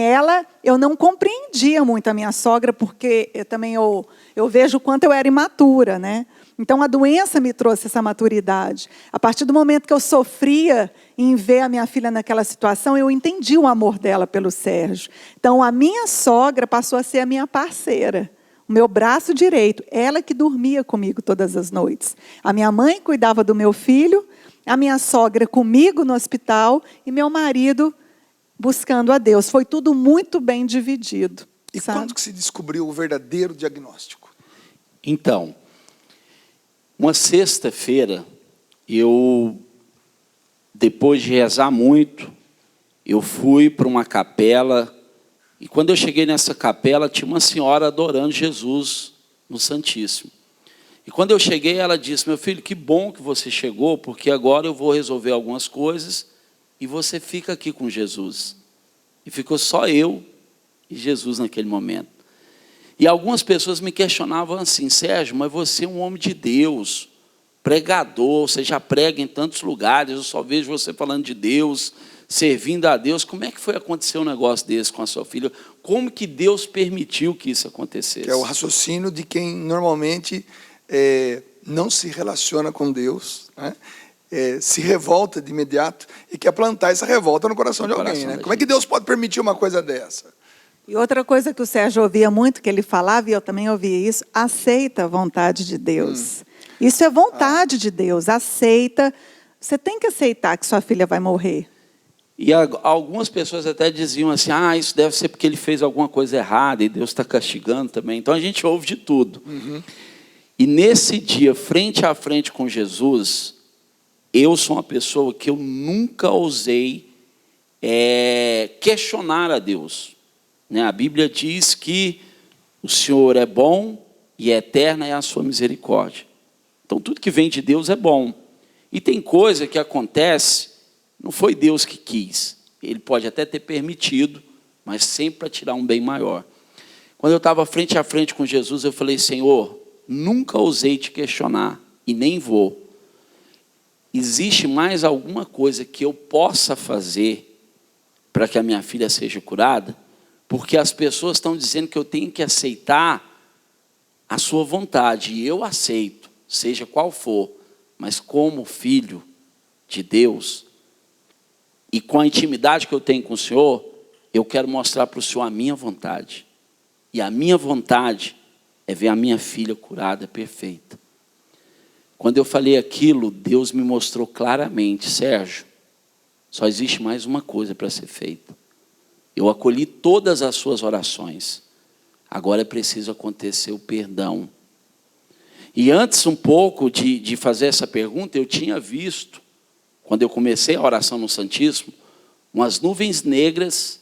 eu não compreendia muito a minha sogra, porque eu vejo o quanto eu era imatura, né? Então, a doença me trouxe essa maturidade. A partir do momento que eu sofria em ver a minha filha naquela situação, eu entendi o amor dela pelo Sérgio. Então, a minha sogra passou a ser a minha parceira, o meu braço direito. Ela que dormia comigo todas as noites. A minha mãe cuidava do meu filho, a minha sogra comigo no hospital e meu marido buscando a Deus. Foi tudo muito bem dividido. E quando que se descobriu o verdadeiro diagnóstico? Então, uma sexta-feira, depois de rezar muito, eu fui para uma capela, e quando eu cheguei nessa capela, tinha uma senhora adorando Jesus no Santíssimo. E quando eu cheguei, ela disse, meu filho, que bom que você chegou, porque agora eu vou resolver algumas coisas, e você fica aqui com Jesus. E ficou só eu e Jesus naquele momento. E algumas pessoas me questionavam assim, Sérgio, mas você é um homem de Deus, pregador, você já prega em tantos lugares, eu só vejo você falando de Deus, servindo a Deus. Como é que foi acontecer um negócio desse com a sua filha? Como que Deus permitiu que isso acontecesse? Que é o raciocínio de quem normalmente não se relaciona com Deus, né? Se revolta de imediato e quer plantar essa revolta no coração de alguém, né? Como é que Deus pode permitir uma coisa dessa? E outra coisa que o Sérgio ouvia muito, que ele falava, e eu também ouvia isso, aceita a vontade de Deus. Isso é vontade de Deus, aceita. Você tem que aceitar que sua filha vai morrer. E algumas pessoas até diziam assim, isso deve ser porque ele fez alguma coisa errada e Deus está castigando também. Então a gente ouve de tudo. E nesse dia, frente a frente com Jesus, eu sou uma pessoa que eu nunca ousei questionar a Deus. A Bíblia diz que o Senhor é bom e eterna é a sua misericórdia. Então, tudo que vem de Deus é bom. E tem coisa que acontece, não foi Deus que quis. Ele pode até ter permitido, mas sempre para tirar um bem maior. Quando eu estava frente a frente com Jesus, eu falei, Senhor, nunca ousei te questionar e nem vou. Existe mais alguma coisa que eu possa fazer para que a minha filha seja curada? porque as pessoas estão dizendo que eu tenho que aceitar a sua vontade, e eu aceito, seja qual for, mas como filho de Deus, e com a intimidade que eu tenho com o Senhor, eu quero mostrar para o Senhor a minha vontade. E a minha vontade é ver a minha filha curada, perfeita. Quando eu falei aquilo, Deus me mostrou claramente: Sérgio, só existe mais uma coisa para ser feita. Eu acolhi todas as suas orações. Agora é preciso acontecer o perdão. E antes um pouco de fazer essa pergunta, eu tinha visto, quando eu comecei a oração no Santíssimo, umas nuvens negras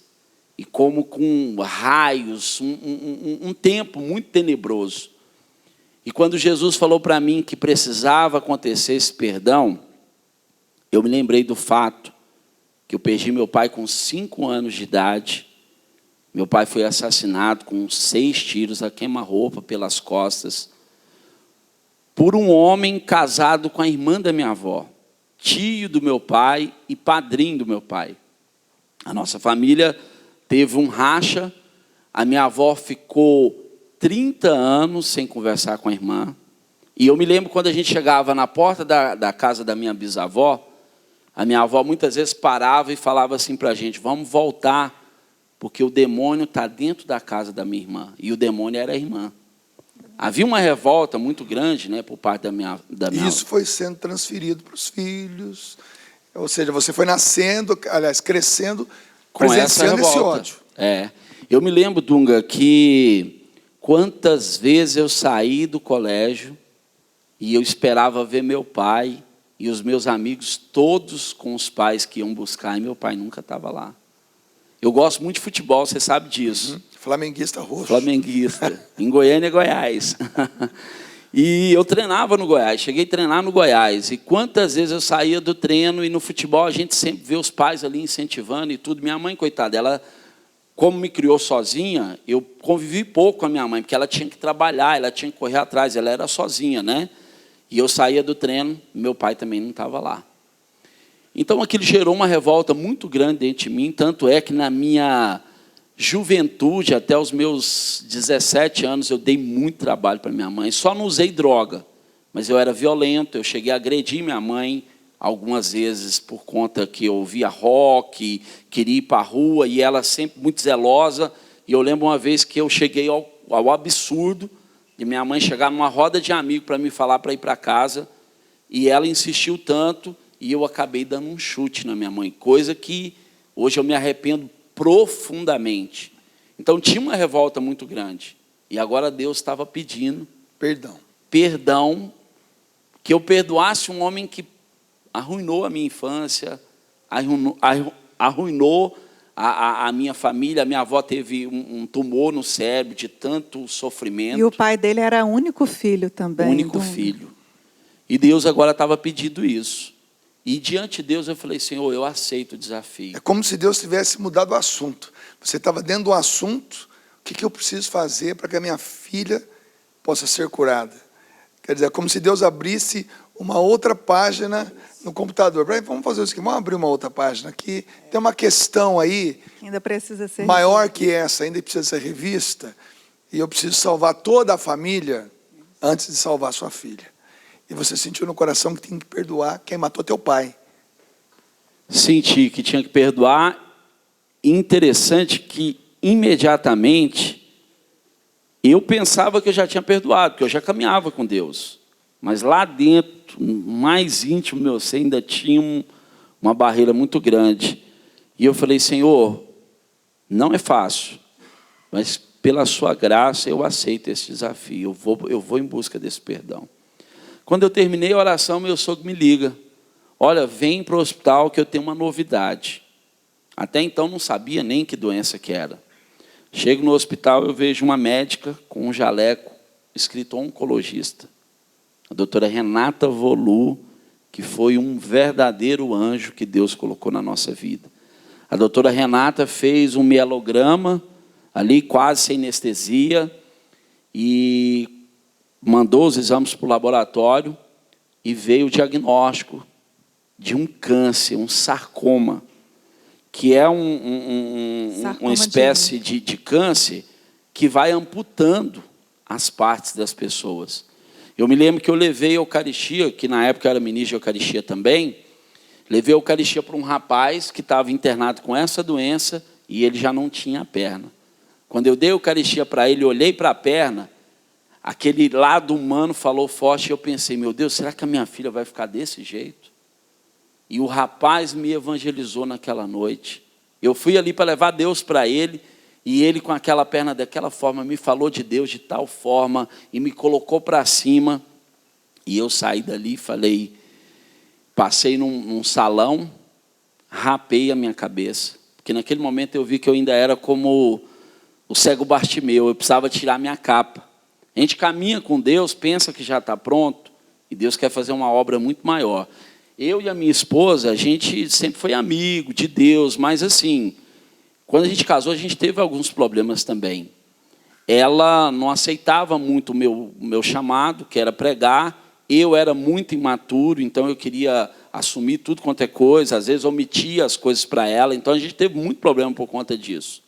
e como com raios, um tempo muito tenebroso. E quando Jesus falou para mim que precisava acontecer esse perdão, eu me lembrei do fato que eu perdi meu pai com 5 anos de idade. Meu pai foi assassinado com 6 tiros a queima-roupa pelas costas por um homem casado com a irmã da minha avó, tio do meu pai e padrinho do meu pai. A nossa família teve um racha, a minha avó ficou 30 anos sem conversar com a irmã. E eu me lembro quando a gente chegava na porta da casa da minha bisavó, a minha avó muitas vezes parava e falava assim para a gente: vamos voltar, porque o demônio está dentro da casa da minha irmã. E o demônio era a irmã. Havia uma revolta muito grande, né, por parte da minha Isso foi sendo transferido para os filhos. Ou seja, você foi nascendo, aliás, crescendo, com presenciando essa esse revolta. ódio. Eu me lembro, Dunga, que quantas vezes eu saí do colégio e eu esperava ver meu pai e os meus amigos todos com os pais que iam buscar, e meu pai nunca estava lá. Eu gosto muito de futebol, você sabe disso. Flamenguista roxo. Flamenguista. Em Goiânia, Goiás. E eu treinava no Goiás, cheguei a treinar no Goiás. E quantas vezes eu saía do treino, e no futebol a gente sempre vê os pais ali incentivando e tudo. Minha mãe, coitada, ela, como me criou sozinha, eu convivi pouco com a minha mãe, porque ela tinha que trabalhar, ela tinha que correr atrás, ela era sozinha, né? E eu saía do treino, meu pai também não estava lá. Então aquilo gerou uma revolta muito grande dentro de mim, tanto é que na minha juventude, até os meus 17 anos, eu dei muito trabalho para minha mãe. Só não usei droga, mas eu era violento, eu cheguei a agredir minha mãe algumas vezes por conta que eu ouvia rock, queria ir para a rua, e ela sempre muito zelosa. E eu lembro uma vez que eu cheguei ao absurdo de minha mãe chegar numa roda de amigos para me falar para ir para casa, e ela insistiu tanto, e eu acabei dando um chute na minha mãe, coisa que hoje eu me arrependo profundamente. Então tinha uma revolta muito grande. E agora Deus estava pedindo perdão, que eu perdoasse um homem que arruinou a minha infância, arruinou a minha família. A minha avó teve um tumor no cérebro de tanto sofrimento. E o pai dele era único filho também. Único filho. E Deus agora estava pedindo isso. E diante de Deus eu falei: Senhor, eu aceito o desafio. É como se Deus tivesse mudado o assunto. Você estava dentro do assunto: o que eu preciso fazer para que a minha filha possa ser curada? Quer dizer, é como se Deus abrisse uma outra página no computador. Vamos fazer isso aqui, vamos abrir uma outra página aqui. Tem uma questão aí, ainda precisa ser maior que essa, ainda precisa ser revista. E eu preciso salvar toda a família antes de salvar sua filha. E você sentiu no coração que tinha que perdoar quem matou teu pai. Senti que tinha que perdoar. Interessante que, imediatamente, eu pensava que eu já tinha perdoado, porque eu já caminhava com Deus. Mas lá dentro, mais íntimo meu ser, ainda tinha uma barreira muito grande. E eu falei: Senhor, não é fácil, mas pela sua graça eu aceito esse desafio. Eu vou em busca desse perdão. Quando eu terminei a oração, meu sogro me liga: olha, vem para o hospital que eu tenho uma novidade. Até então não sabia nem que doença que era. Chego no hospital, eu vejo uma médica com um jaleco escrito oncologista. A doutora Renata Volu, que foi um verdadeiro anjo que Deus colocou na nossa vida. A doutora Renata fez um mielograma, ali quase sem anestesia, e mandou os exames para o laboratório, e veio o diagnóstico de um câncer, um sarcoma, que é Sarcoma uma espécie de câncer que vai amputando as partes das pessoas. Eu me lembro que eu levei a Eucaristia, que na época eu era ministro de Eucaristia também, levei a Eucaristia para um rapaz que estava internado com essa doença e ele já não tinha a perna. Quando eu dei a Eucaristia para ele, olhei para a perna, aquele lado humano falou forte, e eu pensei, meu Deus, será que a minha filha vai ficar desse jeito? E o rapaz me evangelizou naquela noite. Eu fui ali para levar Deus para ele, e ele com aquela perna daquela forma me falou de Deus de tal forma, e me colocou para cima, e eu saí dali e falei, passei num salão, rapei a minha cabeça, porque naquele momento eu vi que eu ainda era como o cego Bartimeu, eu precisava tirar minha capa. A gente caminha com Deus, pensa que já está pronto, e Deus quer fazer uma obra muito maior. Eu e a minha esposa, a gente sempre foi amigo de Deus, mas assim, quando a gente casou, a gente teve alguns problemas também. Ela não aceitava muito o meu chamado, que era pregar. Eu era muito imaturo, então eu queria assumir tudo quanto é coisa, às vezes omitia as coisas para ela, então a gente teve muito problema por conta disso.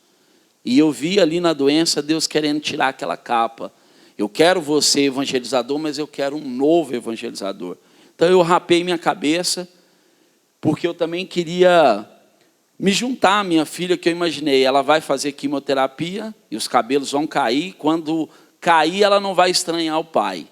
E eu vi ali na doença Deus querendo tirar aquela capa. Eu quero você evangelizador, mas eu quero um novo evangelizador. Então eu rapei minha cabeça, porque eu também queria me juntar à minha filha, que eu imaginei, ela vai fazer quimioterapia e os cabelos vão cair, quando cair ela não vai estranhar o pai.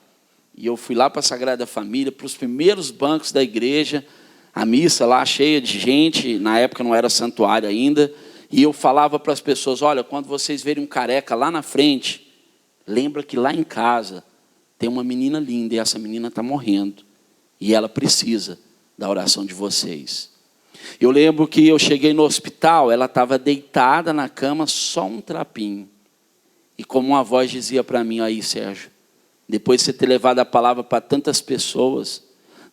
E eu fui lá para a Sagrada Família, para os primeiros bancos da igreja, a missa lá cheia de gente, na época não era santuário ainda, e eu falava para as pessoas, olha, quando vocês verem um careca lá na frente, lembra que lá em casa tem uma menina linda e essa menina está morrendo. E ela precisa da oração de vocês. Eu lembro que eu cheguei no hospital, ela estava deitada na cama, só um trapinho. E como uma voz dizia para mim, aí Sérgio, depois de você ter levado a palavra para tantas pessoas,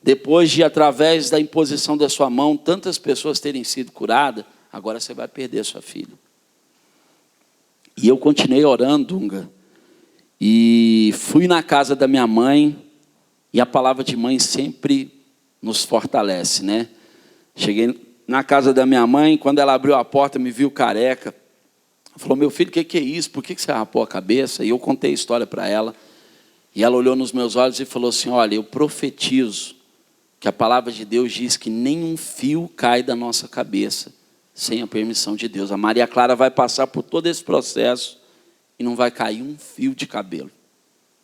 depois de, através da imposição da sua mão, tantas pessoas terem sido curadas, agora você vai perder sua filha. E eu continuei orando, Dunga, e fui na casa da minha mãe, e a palavra de mãe sempre nos fortalece, né? Cheguei na casa da minha mãe, quando ela abriu a porta, me viu careca, falou, meu filho, o que é isso? Por que você rapou a cabeça? E eu contei a história para ela, e ela olhou nos meus olhos e falou assim, olha, eu profetizo que a palavra de Deus diz que nenhum fio cai da nossa cabeça sem a permissão de Deus. A Maria Clara vai passar por todo esse processo e não vai cair um fio de cabelo.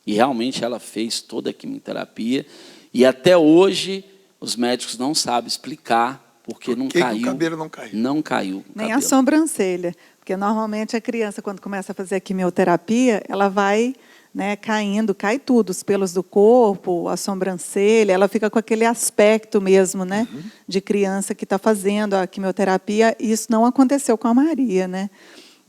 E realmente ela fez toda a quimioterapia e até hoje os médicos não sabem explicar porque não caiu. O cabelo não caiu. Não caiu. Nem a sobrancelha. Porque normalmente a criança, quando começa a fazer a quimioterapia, ela vai, né, caindo, cai tudo, os pelos do corpo, a sobrancelha, ela fica com aquele aspecto mesmo, né, de criança que está fazendo a quimioterapia. E isso não aconteceu com a Maria, né?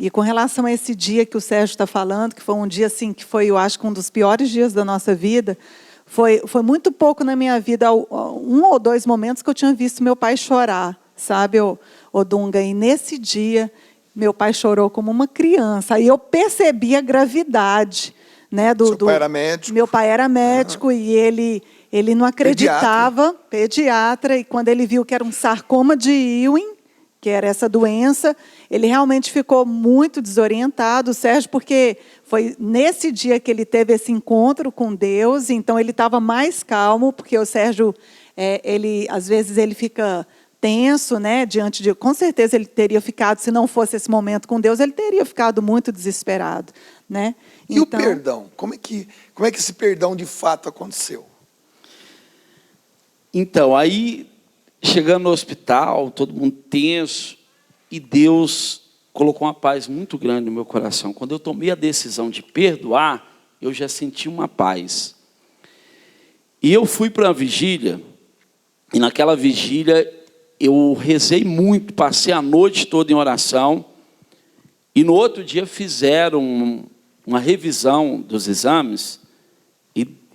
E com relação a esse dia que o Sérgio está falando, que foi um dia assim, que foi, eu acho, um dos piores dias da nossa vida, foi muito pouco na minha vida, um ou dois momentos que eu tinha visto meu pai chorar, sabe, o Dunga? E nesse dia, meu pai chorou como uma criança. Aí eu percebi a gravidade, né, Seu pai era médico? Meu pai era médico e ele não acreditava, pediatra, e quando ele viu que era um sarcoma de Ewing, que era essa doença, ele realmente ficou muito desorientado, Sérgio, porque foi nesse dia que ele teve esse encontro com Deus, então ele estava mais calmo, porque o Sérgio, às vezes ele fica tenso, né, diante de... Com certeza ele teria ficado, se não fosse esse momento com Deus, ele teria ficado muito desesperado, né? E então, o perdão? Como é que esse perdão de fato aconteceu? Então, aí, chegando no hospital, todo mundo tenso, e Deus colocou uma paz muito grande no meu coração. Quando eu tomei a decisão de perdoar, eu já senti uma paz. E eu fui para a vigília, e naquela vigília eu rezei muito, passei a noite toda em oração, e no outro dia fizeram uma revisão dos exames,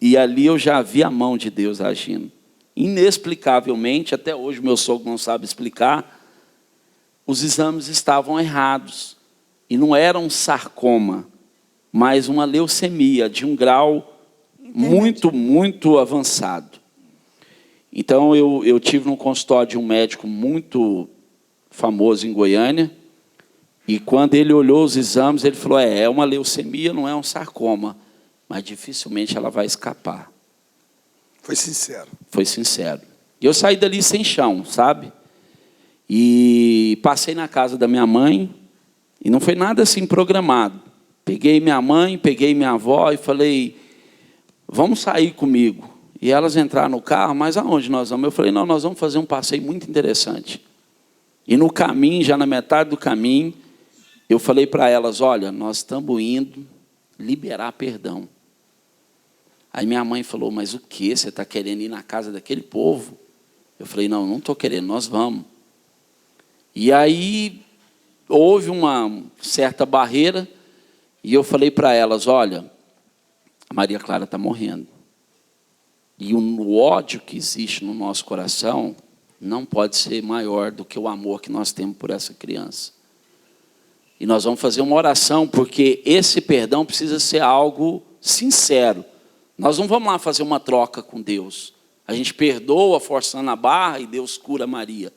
e ali eu já vi a mão de Deus agindo. Inexplicavelmente, até hoje meu sogro não sabe explicar, os exames estavam errados. E não era um sarcoma, mas uma leucemia de um grau muito, muito avançado. Então, eu tive no consultório de um médico muito famoso em Goiânia. E quando ele olhou os exames, ele falou, é uma leucemia, não é um sarcoma, mas dificilmente ela vai escapar. Foi sincero. Foi sincero. E eu saí dali sem chão, sabe? E passei na casa da minha mãe, e não foi nada assim programado. Peguei minha mãe, peguei minha avó e falei, vamos sair comigo. E elas entraram no carro, mas aonde nós vamos? Eu falei, não, nós vamos fazer um passeio muito interessante. E no caminho, já na metade do caminho, eu falei para elas, olha, nós estamos indo liberar perdão. Aí minha mãe falou, mas o quê? Você está querendo ir na casa daquele povo? Eu falei, não, não estou querendo, nós vamos. E aí houve uma certa barreira, e eu falei para elas, olha, a Maria Clara está morrendo. E o ódio que existe no nosso coração não pode ser maior do que o amor que nós temos por essa criança. E nós vamos fazer uma oração, porque esse perdão precisa ser algo sincero. Nós não vamos lá fazer uma troca com Deus. A gente perdoa forçando a barra e Deus cura Maria.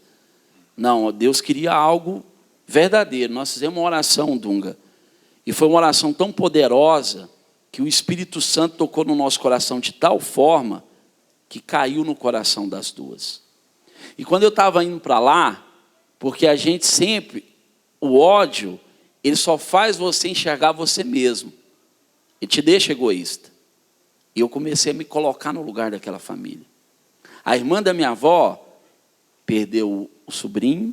Não, Deus queria algo verdadeiro. Nós fizemos uma oração, Dunga. E foi uma oração tão poderosa que o Espírito Santo tocou no nosso coração de tal forma que caiu no coração das duas. E quando eu estava indo para lá, porque a gente sempre, o ódio, ele só faz você enxergar você mesmo. Ele te deixa egoísta. E eu comecei a me colocar no lugar daquela família. A irmã da minha avó perdeu o sobrinho,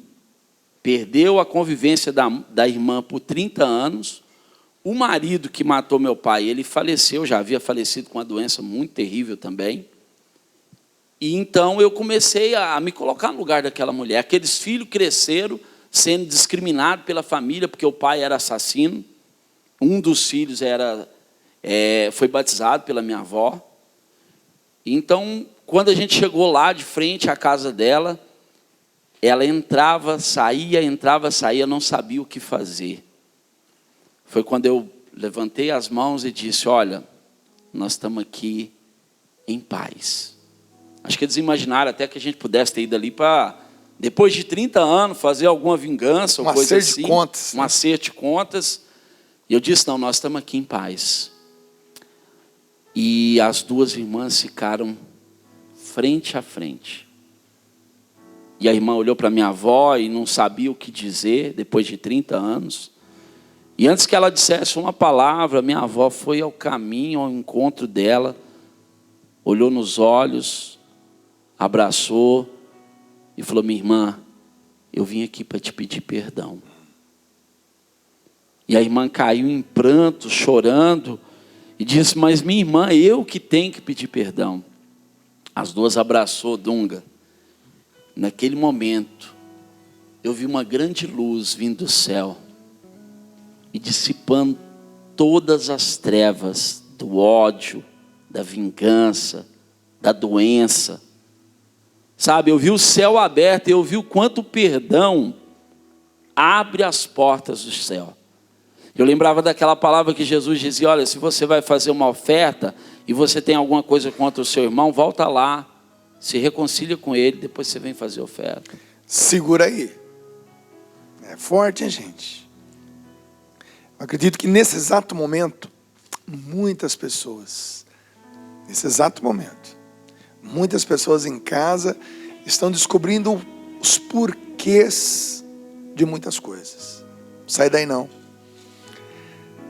perdeu a convivência da irmã por 30 anos. O marido que matou meu pai, ele faleceu, já havia falecido com uma doença muito terrível também. E então eu comecei a me colocar no lugar daquela mulher. Aqueles filhos cresceram sendo discriminados pela família, porque o pai era assassino. Um dos filhos foi batizado pela minha avó. Então, quando a gente chegou lá de frente à casa dela, ela entrava, saía, não sabia o que fazer. Foi quando eu levantei as mãos e disse, olha, nós estamos aqui em paz. Acho que eles imaginaram até que a gente pudesse ter ido ali para, depois de 30 anos, fazer alguma vingança ou coisa assim. Um acerto de contas. Um acerto de contas. E eu disse, não, nós estamos aqui em paz. E as duas irmãs ficaram frente a frente. E a irmã olhou para minha avó e não sabia o que dizer, depois de 30 anos. E antes que ela dissesse uma palavra, minha avó foi ao caminho, ao encontro dela, olhou nos olhos, abraçou e falou, minha irmã, eu vim aqui para te pedir perdão. E a irmã caiu em pranto, chorando, e disse, mas minha irmã, eu que tenho que pedir perdão. As duas abraçou Dunga. Naquele momento, eu vi uma grande luz vindo do céu e dissipando todas as trevas do ódio, da vingança, da doença. Sabe, eu vi o céu aberto, eu vi o quanto o perdão abre as portas do céu. Eu lembrava daquela palavra que Jesus dizia, olha, se você vai fazer uma oferta e você tem alguma coisa contra o seu irmão, volta lá, se reconcilia com ele, depois você vem fazer oferta. Segura aí. É forte, hein, gente? Eu acredito que nesse exato momento, muitas pessoas em casa estão descobrindo os porquês de muitas coisas. Sai daí não.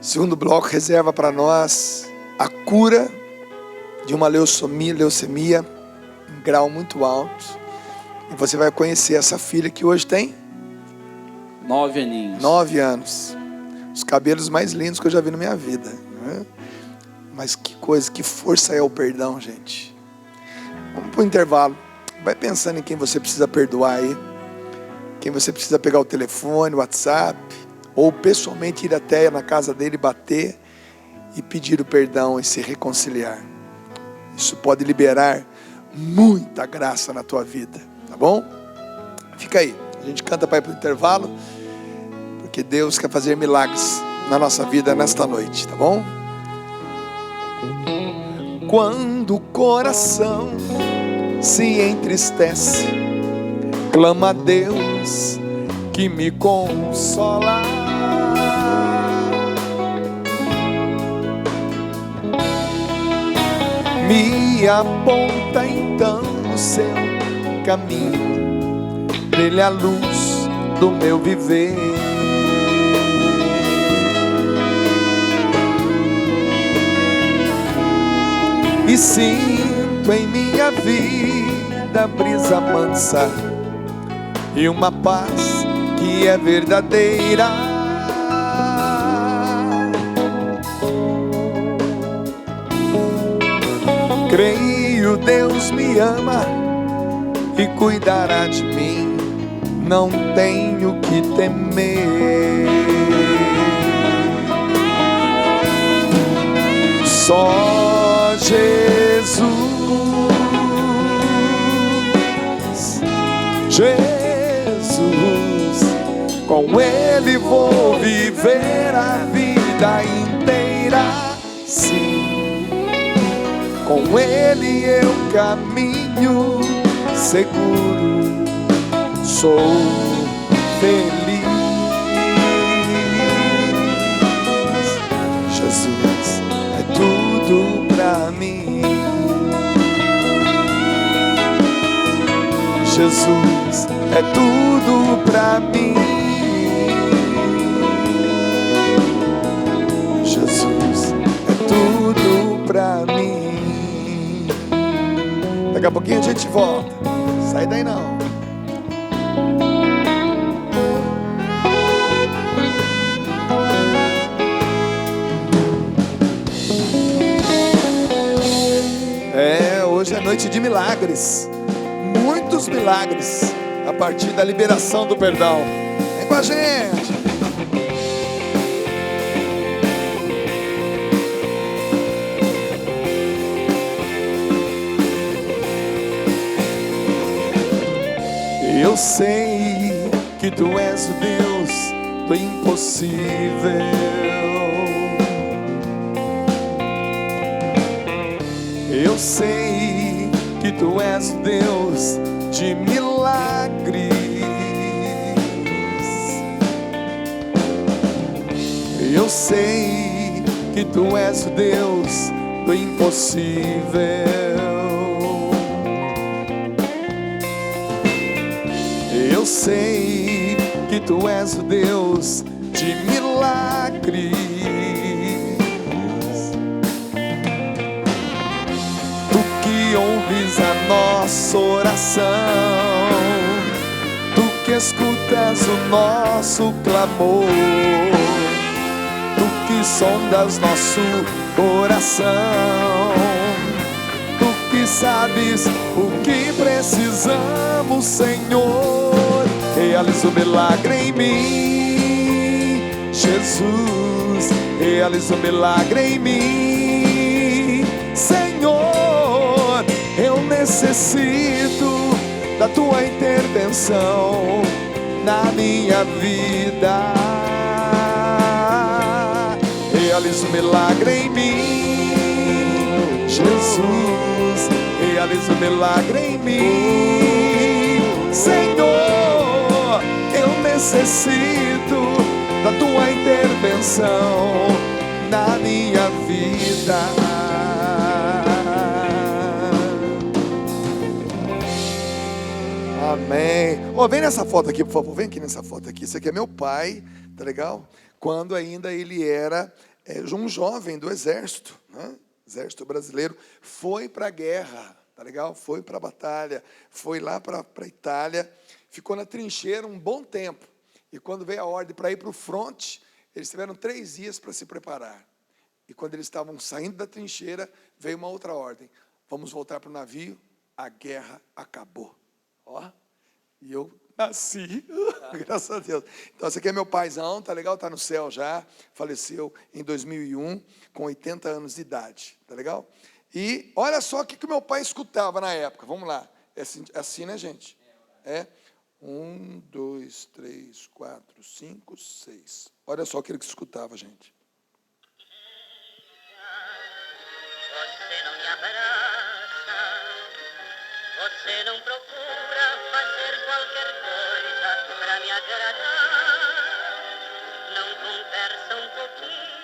Segundo bloco reserva para nós a cura de uma leucemia em grau muito alto. E você vai conhecer essa filha que hoje tem 9 aninhos. 9 anos. Os cabelos mais lindos que eu já vi na minha vida, né? Mas que coisa, que força é o perdão, gente. Vamos para o intervalo. Vai pensando em quem você precisa perdoar aí. Quem você precisa pegar o telefone, o WhatsApp, ou pessoalmente ir até na casa dele, bater e pedir o perdão e se reconciliar. Isso pode liberar muita graça na tua vida, tá bom? Fica aí, a gente canta para ir para o intervalo, porque Deus quer fazer milagres na nossa vida nesta noite, tá bom? Quando o coração se entristece, clama a Deus que me consola. Me aponta então o seu caminho, brilha a luz do meu viver. E sinto em minha vida brisa mansa e uma paz que é verdadeira. Creio Deus me ama e cuidará de mim, não tenho que temer. Só Jesus, Jesus, com Ele vou viver a vida inteira. Sim, com Ele eu caminho seguro, sou feliz. Jesus é tudo pra mim. Jesus é tudo pra mim. Jesus é tudo pra mim. Daqui a pouquinho a gente volta. Sai daí não. Hoje é noite de milagres. Muitos milagres a partir da liberação do perdão. Vem com a gente. Eu sei que tu és o Deus do impossível. Eu sei que tu és o Deus de milagres. Eu sei que tu és o Deus do impossível. Eu sei que tu és o Deus de milagres. Tu que ouves a nossa oração, tu que escutas o nosso clamor, tu que sondas nosso coração, tu que sabes o que precisamos, Senhor. Realiza o milagre em mim, Jesus. Realiza o milagre em mim, Senhor. Eu necessito da tua intervenção na minha vida. Realiza o milagre em mim, Jesus. Realiza o milagre em mim, Senhor. Eu necessito da tua intervenção na minha vida. Amém. Vem nessa foto aqui, por favor. Vem aqui nessa foto aqui. Esse aqui é meu pai, tá legal? Quando ainda ele era um jovem do exército, né? Exército brasileiro. Foi para a guerra, tá legal? Foi para a batalha. Foi lá para a Itália. Ficou na trincheira um bom tempo. E quando veio a ordem para ir para o fronte, eles tiveram 3 dias para se preparar. E quando eles estavam saindo da trincheira, veio uma outra ordem. Vamos voltar para o navio, a guerra acabou. Ó, e eu nasci, graças a Deus. Então, esse aqui é meu paizão, tá legal? Tá no céu já, faleceu em 2001, com 80 anos de idade, tá legal? E olha só o que o meu pai escutava na época, vamos lá. É assim, né, gente? 1, 2, 3, 4, 5, 6. Olha só o que ele escutava, gente. Você não me abraça, você não procura fazer qualquer coisa pra me agradar. Não conversa um pouquinho,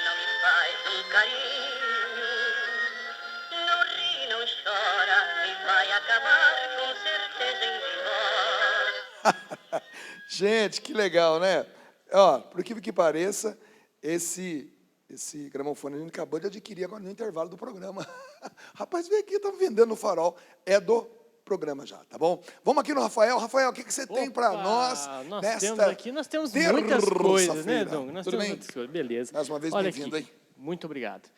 não me faz um carinho. Não ri, não chora e vai acabar com certeza em divórcio. Gente, que legal, né? Ó, por incrível que pareça, esse gramofone a gente acabou de adquirir agora no intervalo do programa. Rapaz, vem aqui, estamos vendendo no Farol. É do programa já, tá bom? Vamos aqui no Rafael. Rafael, o que você tem para Opa, nós nós temos muitas coisas, né, terça-feira? Dom? Nós Tudo temos bem? muitas coisas. Beleza. Mais uma vez, Olha bem-vindo aqui. aí. Muito obrigado.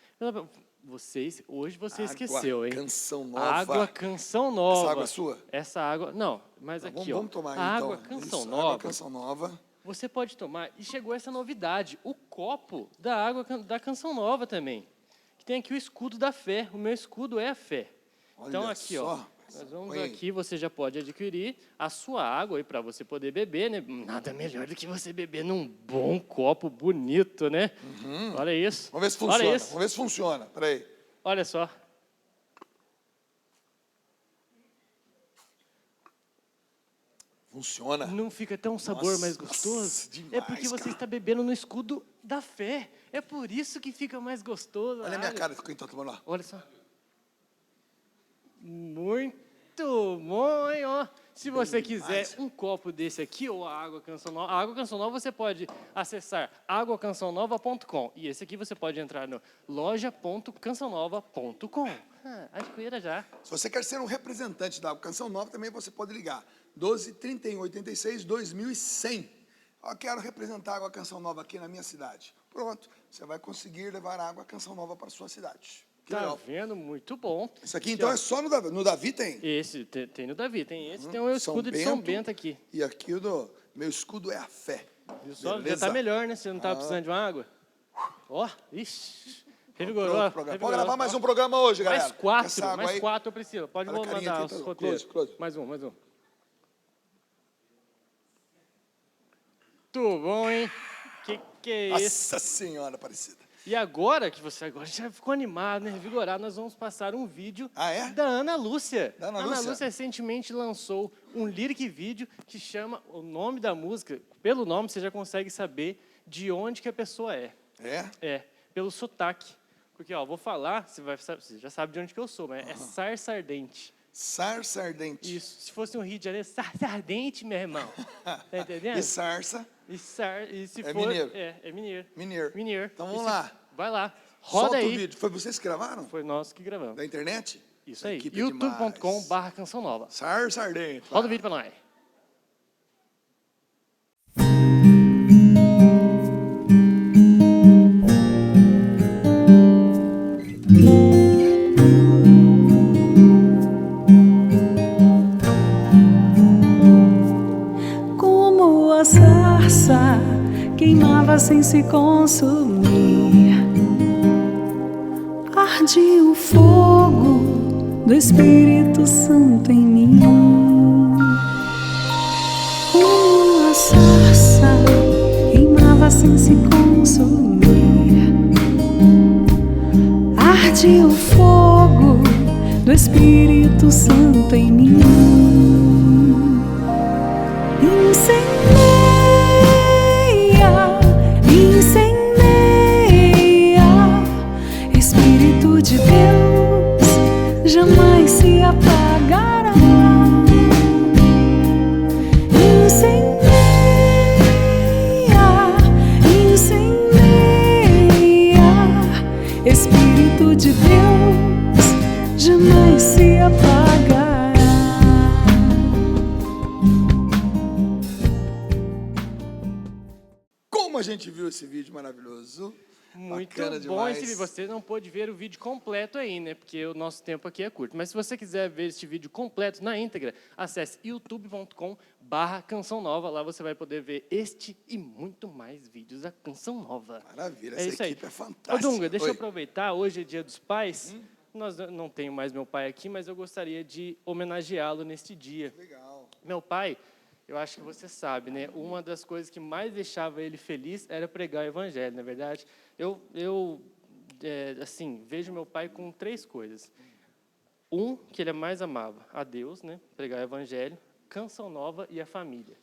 Hoje você Água esqueceu, hein? Canção Nova. Água Canção Nova. Essa água é sua? Essa água, não, mas Então, aqui, vamos tomar aí, a então. Água Canção Isso, Nova. Água Canção Nova. Você pode tomar, e chegou essa novidade, o copo da água da Canção Nova também. Que tem aqui o escudo da fé. O meu escudo é a fé. Então Olha aqui, só, ó. rapaz. Nós vamos Põe aí. aqui, você já pode adquirir a sua água aí para você poder beber, né? Nada melhor do que você beber num bom copo bonito, né? Olha isso. Vamos ver se funciona. Olha isso. Vamos ver se funciona. Peraí. Olha só. Funciona. Não fica até um sabor Nossa, mais gostoso? nossa, demais, É porque você cara. está bebendo no escudo da fé. É por isso que fica mais gostoso. Olha a minha cara que eu estou tomando lá. Olha só. Muito bom, hein? Ó. Se você quiser demais. um copo desse aqui ou a Água Canção Nova, a Água Canção Nova você pode acessar aguacançãonova.com e esse aqui você pode entrar no loja.cançãonova.com. Adquira já. Se você quer ser um representante da Canção Nova, também você pode ligar. 12 31 86 2100. Eu quero representar a Água Canção Nova aqui na minha cidade. Pronto, você vai conseguir levar a Água Canção Nova para a sua cidade. Que Tá legal. vendo? Muito bom. Isso aqui, então, ó. é só no Davi. No Davi tem. Esse tem no Davi, tem esse, tem o São escudo de São Bento aqui. E aqui o do meu escudo é a fé. Viu só? Já Beleza? tá melhor, né? Você não tá precisando de uma água. Ó, ixi. Revigorou. Pronto, programa. revigorou. Pode gravar mais um programa hoje, galera. Mais quatro, Essa água mais aí. quatro, Priscila. Pode Olha a carinha mandar aqui, os tá? roteiros. Close. Mais um. Muito bom, hein? Que é isso? Nossa Senhora Aparecida. E agora, que você agora já ficou animado, né? Revigorado, nós vamos passar um vídeo Ah, é? da Ana Lúcia. Da Ana Ana Lúcia? Lúcia recentemente lançou um lyric vídeo que chama o nome da música. Pelo nome, você já consegue saber de onde que a pessoa é. É? É, pelo sotaque. Porque, ó, vou falar, você já sabe de onde que eu sou, mas é Sarsa Ardente. Sarsa ardente. Isso. Se fosse um Rio de Janeiro, Sarsa Ardente, meu irmão. Tá entendendo? E sarsa, E se É for... mineiro. É mineiro. mineiro. Mineiro. Então E vamos se- lá. Vai lá. Roda Solta aí. o vídeo. Foi vocês que gravaram? Foi nós que gravamos. Da internet? Isso aí. Equipe é demais. youtube.com/Canção Nova. Sarsa ardente. Roda o vídeo pra nós. Como a sarça queimava sem se consumir, arde o fogo do Espírito Santo em mim. Como a sarça queimava sem se consumir, arde o fogo do Espírito Santo em mim. Incendeia, Espírito de Deus, jamais se apagará. Incendeia, Espírito de Deus, jamais se apagará. Como a gente viu esse vídeo maravilhoso. Muito Bacana bom demais. esse vídeo. Você não pôde ver o vídeo completo aí, né? Porque o nosso tempo aqui é curto. Mas se você quiser ver este vídeo completo na íntegra, acesse youtube.com/Canção Nova. Lá você vai poder ver este e muito mais vídeos da Canção Nova. Maravilha, É essa isso aí. equipe é Ô, fantástica. Dunga, deixa eu Oi. aproveitar. Hoje é Dia dos Pais. Nós não tenho mais meu pai aqui, mas eu gostaria de homenageá-lo neste dia. Legal. Meu pai, eu acho que você sabe, né? Uma das coisas que mais deixava ele feliz era pregar o evangelho, na verdade. Eu assim, vejo meu pai com 3 coisas. Que ele mais amava a Deus, né? Pregar o evangelho. Canção Nova e a Família.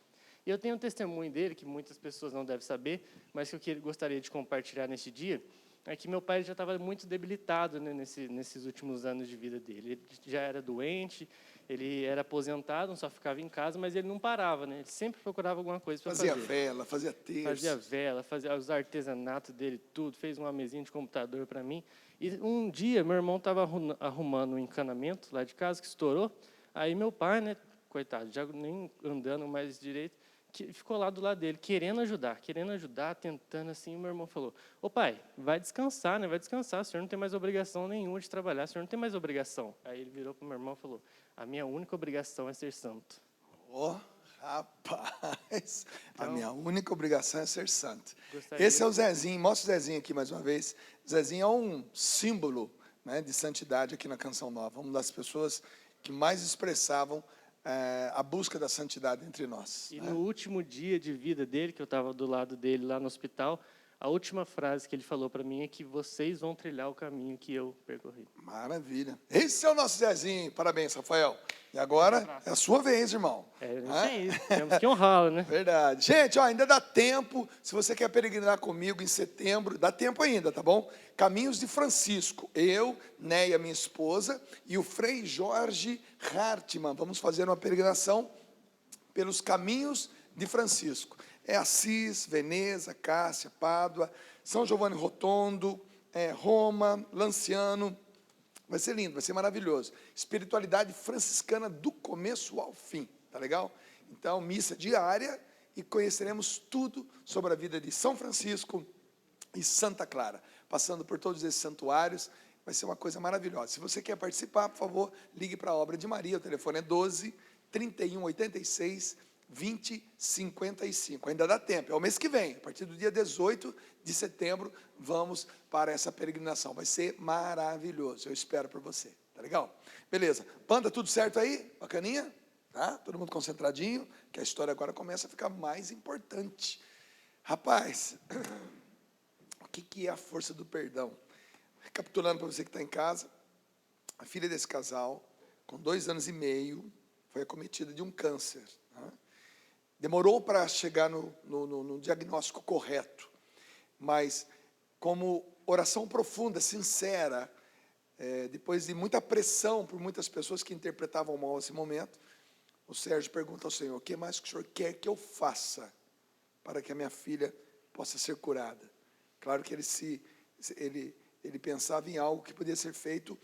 E eu tenho um testemunho dele, que muitas pessoas não devem saber, mas que eu gostaria de compartilhar neste dia, é que meu pai já estava muito debilitado, né, nesses últimos anos de vida dele. Ele já era doente, ele era aposentado, só ficava em casa, mas ele não parava, né? Ele sempre procurava alguma coisa para fazer. Fazia vela, fazia terço. Fazia vela, fazia os artesanatos dele, tudo. Fez uma mesinha de computador para mim. E um dia, meu irmão estava arrumando um encanamento lá de casa, que estourou. Aí meu pai, né, coitado, já nem andando mais direito, que ficou lá do lado dele, querendo ajudar, tentando assim. E meu irmão falou: ô pai, vai descansar, né? Vai descansar, o senhor não tem mais obrigação nenhuma de trabalhar, o senhor não tem mais obrigação. Aí ele virou para o meu irmão e falou: a minha única obrigação é ser santo. Ó, rapaz, a minha única obrigação é ser santo. Gostaria- Esse é o Zezinho, mostra o Zezinho aqui mais uma vez. Zezinho é um símbolo, né, de santidade aqui na Canção Nova, uma das pessoas que mais expressavam a busca da santidade entre nós. E né? no último dia de vida dele, que eu estava do lado dele lá no hospital, a última frase que ele falou para mim é que vocês vão trilhar o caminho que eu percorri. Maravilha. Esse é o nosso Zezinho. Parabéns, Rafael. E agora é a sua vez, irmão. Não Hã? tem isso, temos que honrá-lo, né? Verdade. Gente, ó, ainda dá tempo. Se você quer peregrinar comigo em setembro, dá tempo ainda, tá bom? Caminhos de Francisco. Eu, Neia, minha esposa, e o Frei Jorge Hartmann. Vamos fazer uma peregrinação pelos caminhos de Francisco. É Assis, Veneza, Cássia, Pádua, São Giovanni Rotondo, Roma, Lanciano. Vai ser lindo, vai ser maravilhoso. Espiritualidade franciscana do começo ao fim, tá legal? Então, missa diária e conheceremos tudo sobre a vida de São Francisco e Santa Clara, passando por todos esses santuários. Vai ser uma coisa maravilhosa. Se você quer participar, por favor, ligue para a Obra de Maria. O telefone é 12 31 86 20 55. Ainda dá tempo, é o mês que vem. A partir do dia 18 de setembro, vamos para essa peregrinação. Vai ser maravilhoso. Eu espero por você. Tá legal? Beleza. Panda, tudo certo aí? Bacaninha? Tá? Todo mundo concentradinho? Que a história agora começa a ficar mais importante. Rapaz, o que é a força do perdão? Recapitulando para você que está em casa, a filha desse casal, com 2 anos e meio, foi acometida de um câncer. Né? Demorou para chegar no diagnóstico correto, mas como oração profunda, sincera, depois de muita pressão por muitas pessoas que interpretavam mal esse momento, o Sérgio pergunta ao Senhor: o que mais que o Senhor quer que eu faça para que a minha filha possa ser curada? Claro que ele pensava em algo que podia ser feito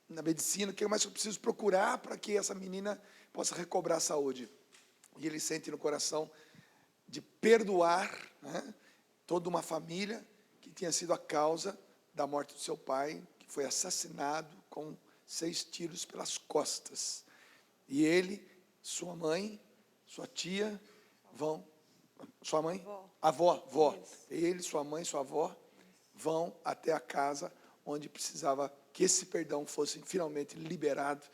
na medicina. O que mais eu preciso procurar para que essa menina possa recobrar a saúde? E ele sente no coração de perdoar, né, toda uma família que tinha sido a causa da morte do seu pai, que foi assassinado com 6 tiros pelas costas. E ele, sua mãe, sua tia, vão... Sua mãe? Avó. Ele, sua mãe, sua avó, vão até a casa onde precisava que esse perdão fosse finalmente liberado.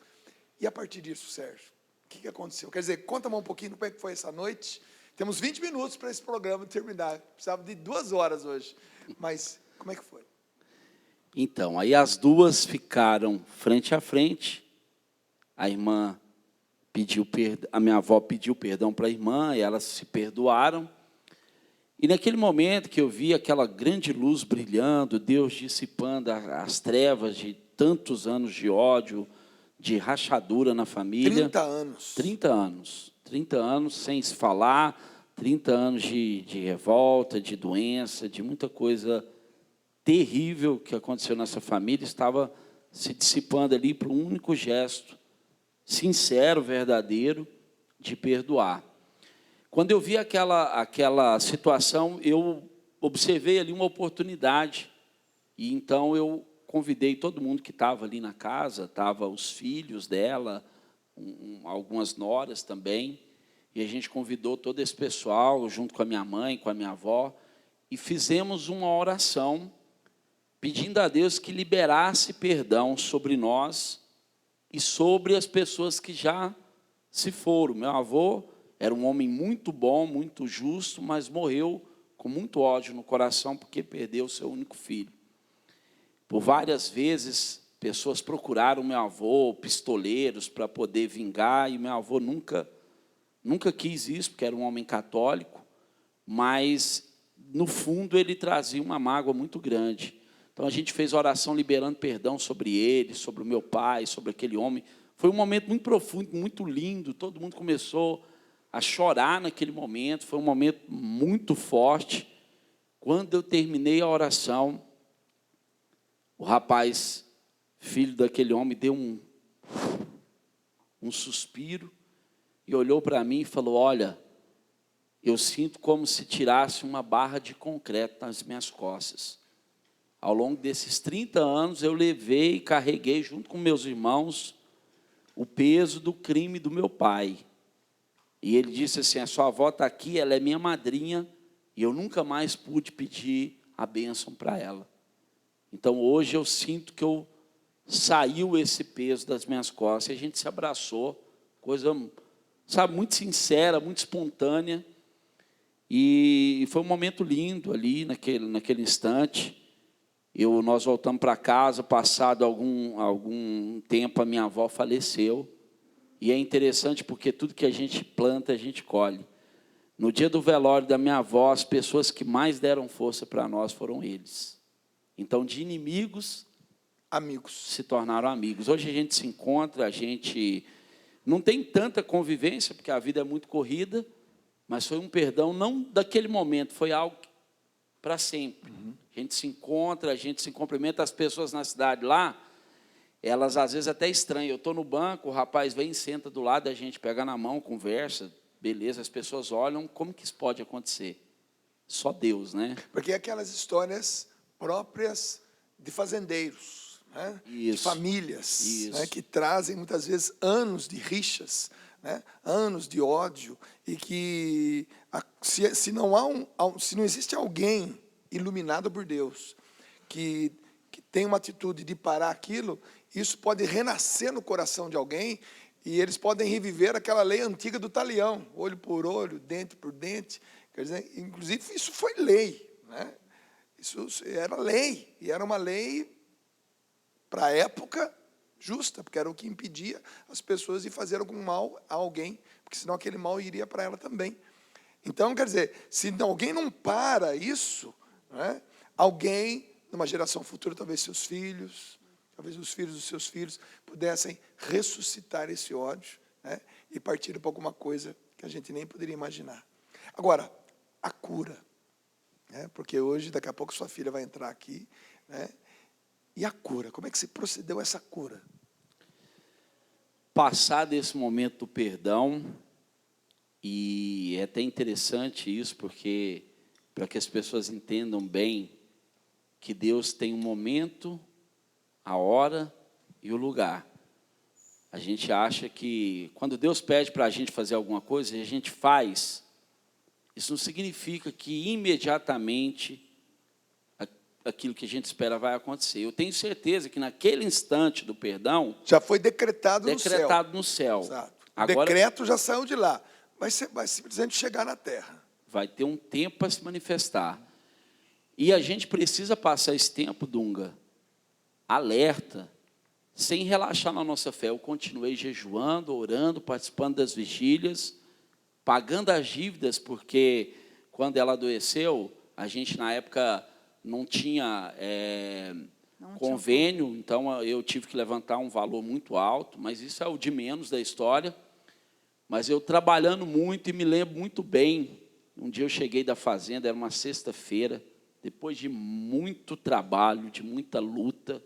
E a partir disso, Sérgio, o que aconteceu? Quer dizer, conta um pouquinho como é que foi essa noite. Temos 20 minutos para esse programa terminar. Precisava de 2 horas hoje. Mas como é que foi? Então, aí as duas ficaram frente a frente. A irmã pediu perdão, a minha avó pediu perdão para a irmã, e elas se perdoaram. E naquele momento que eu vi aquela grande luz brilhando, Deus dissipando as trevas de tantos anos de ódio, de rachadura na família. 30 anos. 30 anos. 30 anos sem se falar, 30 anos de revolta, de doença, de muita coisa terrível que aconteceu nessa família, estava se dissipando ali para um único gesto, sincero, verdadeiro, de perdoar. Quando eu vi aquela situação, eu observei ali uma oportunidade, e então eu convidei todo mundo que estava ali na casa, estavam os filhos dela, algumas noras também, e a gente convidou todo esse pessoal, junto com a minha mãe, com a minha avó, e fizemos uma oração, pedindo a Deus que liberasse perdão sobre nós e sobre as pessoas que já se foram. Meu avô era um homem muito bom, muito justo, mas morreu com muito ódio no coração porque perdeu seu único filho. Por várias vezes pessoas procuraram meu avô, pistoleiros, para poder vingar, e meu avô nunca quis isso, porque era um homem católico, mas, no fundo, ele trazia uma mágoa muito grande. Então, a gente fez oração liberando perdão sobre ele, sobre o meu pai, sobre aquele homem. Foi um momento muito profundo, muito lindo, todo mundo começou a chorar naquele momento, foi um momento muito forte. Quando eu terminei a oração, o rapaz, filho daquele homem, deu um suspiro e olhou para mim e falou: olha, eu sinto como se tirasse uma barra de concreto nas minhas costas. Ao longo desses 30 anos, eu levei e carreguei, junto com meus irmãos, o peso do crime do meu pai. E ele disse assim: a sua avó está aqui, ela é minha madrinha, e eu nunca mais pude pedir a bênção para ela. Então, hoje eu sinto que saiu esse peso das minhas costas, e a gente se abraçou, coisa, sabe, muito sincera, muito espontânea, e foi um momento lindo ali, naquele instante. Nós voltamos para casa, passado algum tempo, a minha avó faleceu, e é interessante porque tudo que a gente planta, a gente colhe. No dia do velório da minha avó, as pessoas que mais deram força para nós foram eles. Então, de inimigos, Amigos. se tornaram amigos. Hoje a gente se encontra, a gente não tem tanta convivência, porque a vida é muito corrida, mas foi um perdão, não daquele momento, foi algo para sempre. A gente se encontra, a gente se cumprimenta. As pessoas na cidade lá, elas às vezes até estranham. Eu estou no banco, o rapaz vem e senta do lado, a gente pega na mão, conversa, beleza, as pessoas olham, como que isso pode acontecer? Só Deus, né? Porque é aquelas histórias próprias de fazendeiros, né? De Isso. famílias, Isso. né? Que trazem muitas vezes anos de rixas, né? Anos de ódio, e que se não existe alguém iluminado por Deus que tem uma atitude de parar aquilo, isso pode renascer no coração de alguém, e eles podem reviver aquela lei antiga do talião, olho por olho, dente por dente. Quer dizer, inclusive, isso foi lei, né? Isso era lei, e era uma lei para a época justa, porque era o que impedia as pessoas de fazer algum mal a alguém, porque senão aquele mal iria para ela também. Então, quer dizer, se alguém não para isso, né, alguém, numa geração futura, talvez seus filhos, talvez os filhos dos seus filhos, pudessem ressuscitar esse ódio, né, e partir para alguma coisa que a gente nem poderia imaginar. Agora, a cura, né, porque hoje, daqui a pouco, sua filha vai entrar aqui, né, e a cura, como é que se procedeu essa cura? Passar desse momento do perdão, e é até interessante isso, porque para que as pessoas entendam bem que Deus tem um momento, a hora e o lugar. A gente acha que quando Deus pede para a gente fazer alguma coisa, e a gente faz, isso não significa que imediatamente aquilo que a gente espera vai acontecer. Eu tenho certeza que naquele instante do perdão, Já foi decretado no céu. Exato. O Agora, decreto já saiu de lá. Vai simplesmente chegar na terra. vai ter um tempo para se manifestar. E a gente precisa passar esse tempo, Dunga, alerta, sem relaxar na nossa fé. Eu continuei jejuando, orando, participando das vigílias, pagando as dívidas, porque quando ela adoeceu, a gente na época não tinha convênio, então eu tive que levantar um valor muito alto, mas isso é o de menos da história. Mas eu trabalhando muito, e me lembro muito bem, um dia eu cheguei da fazenda, era uma sexta-feira, depois de muito trabalho, de muita luta,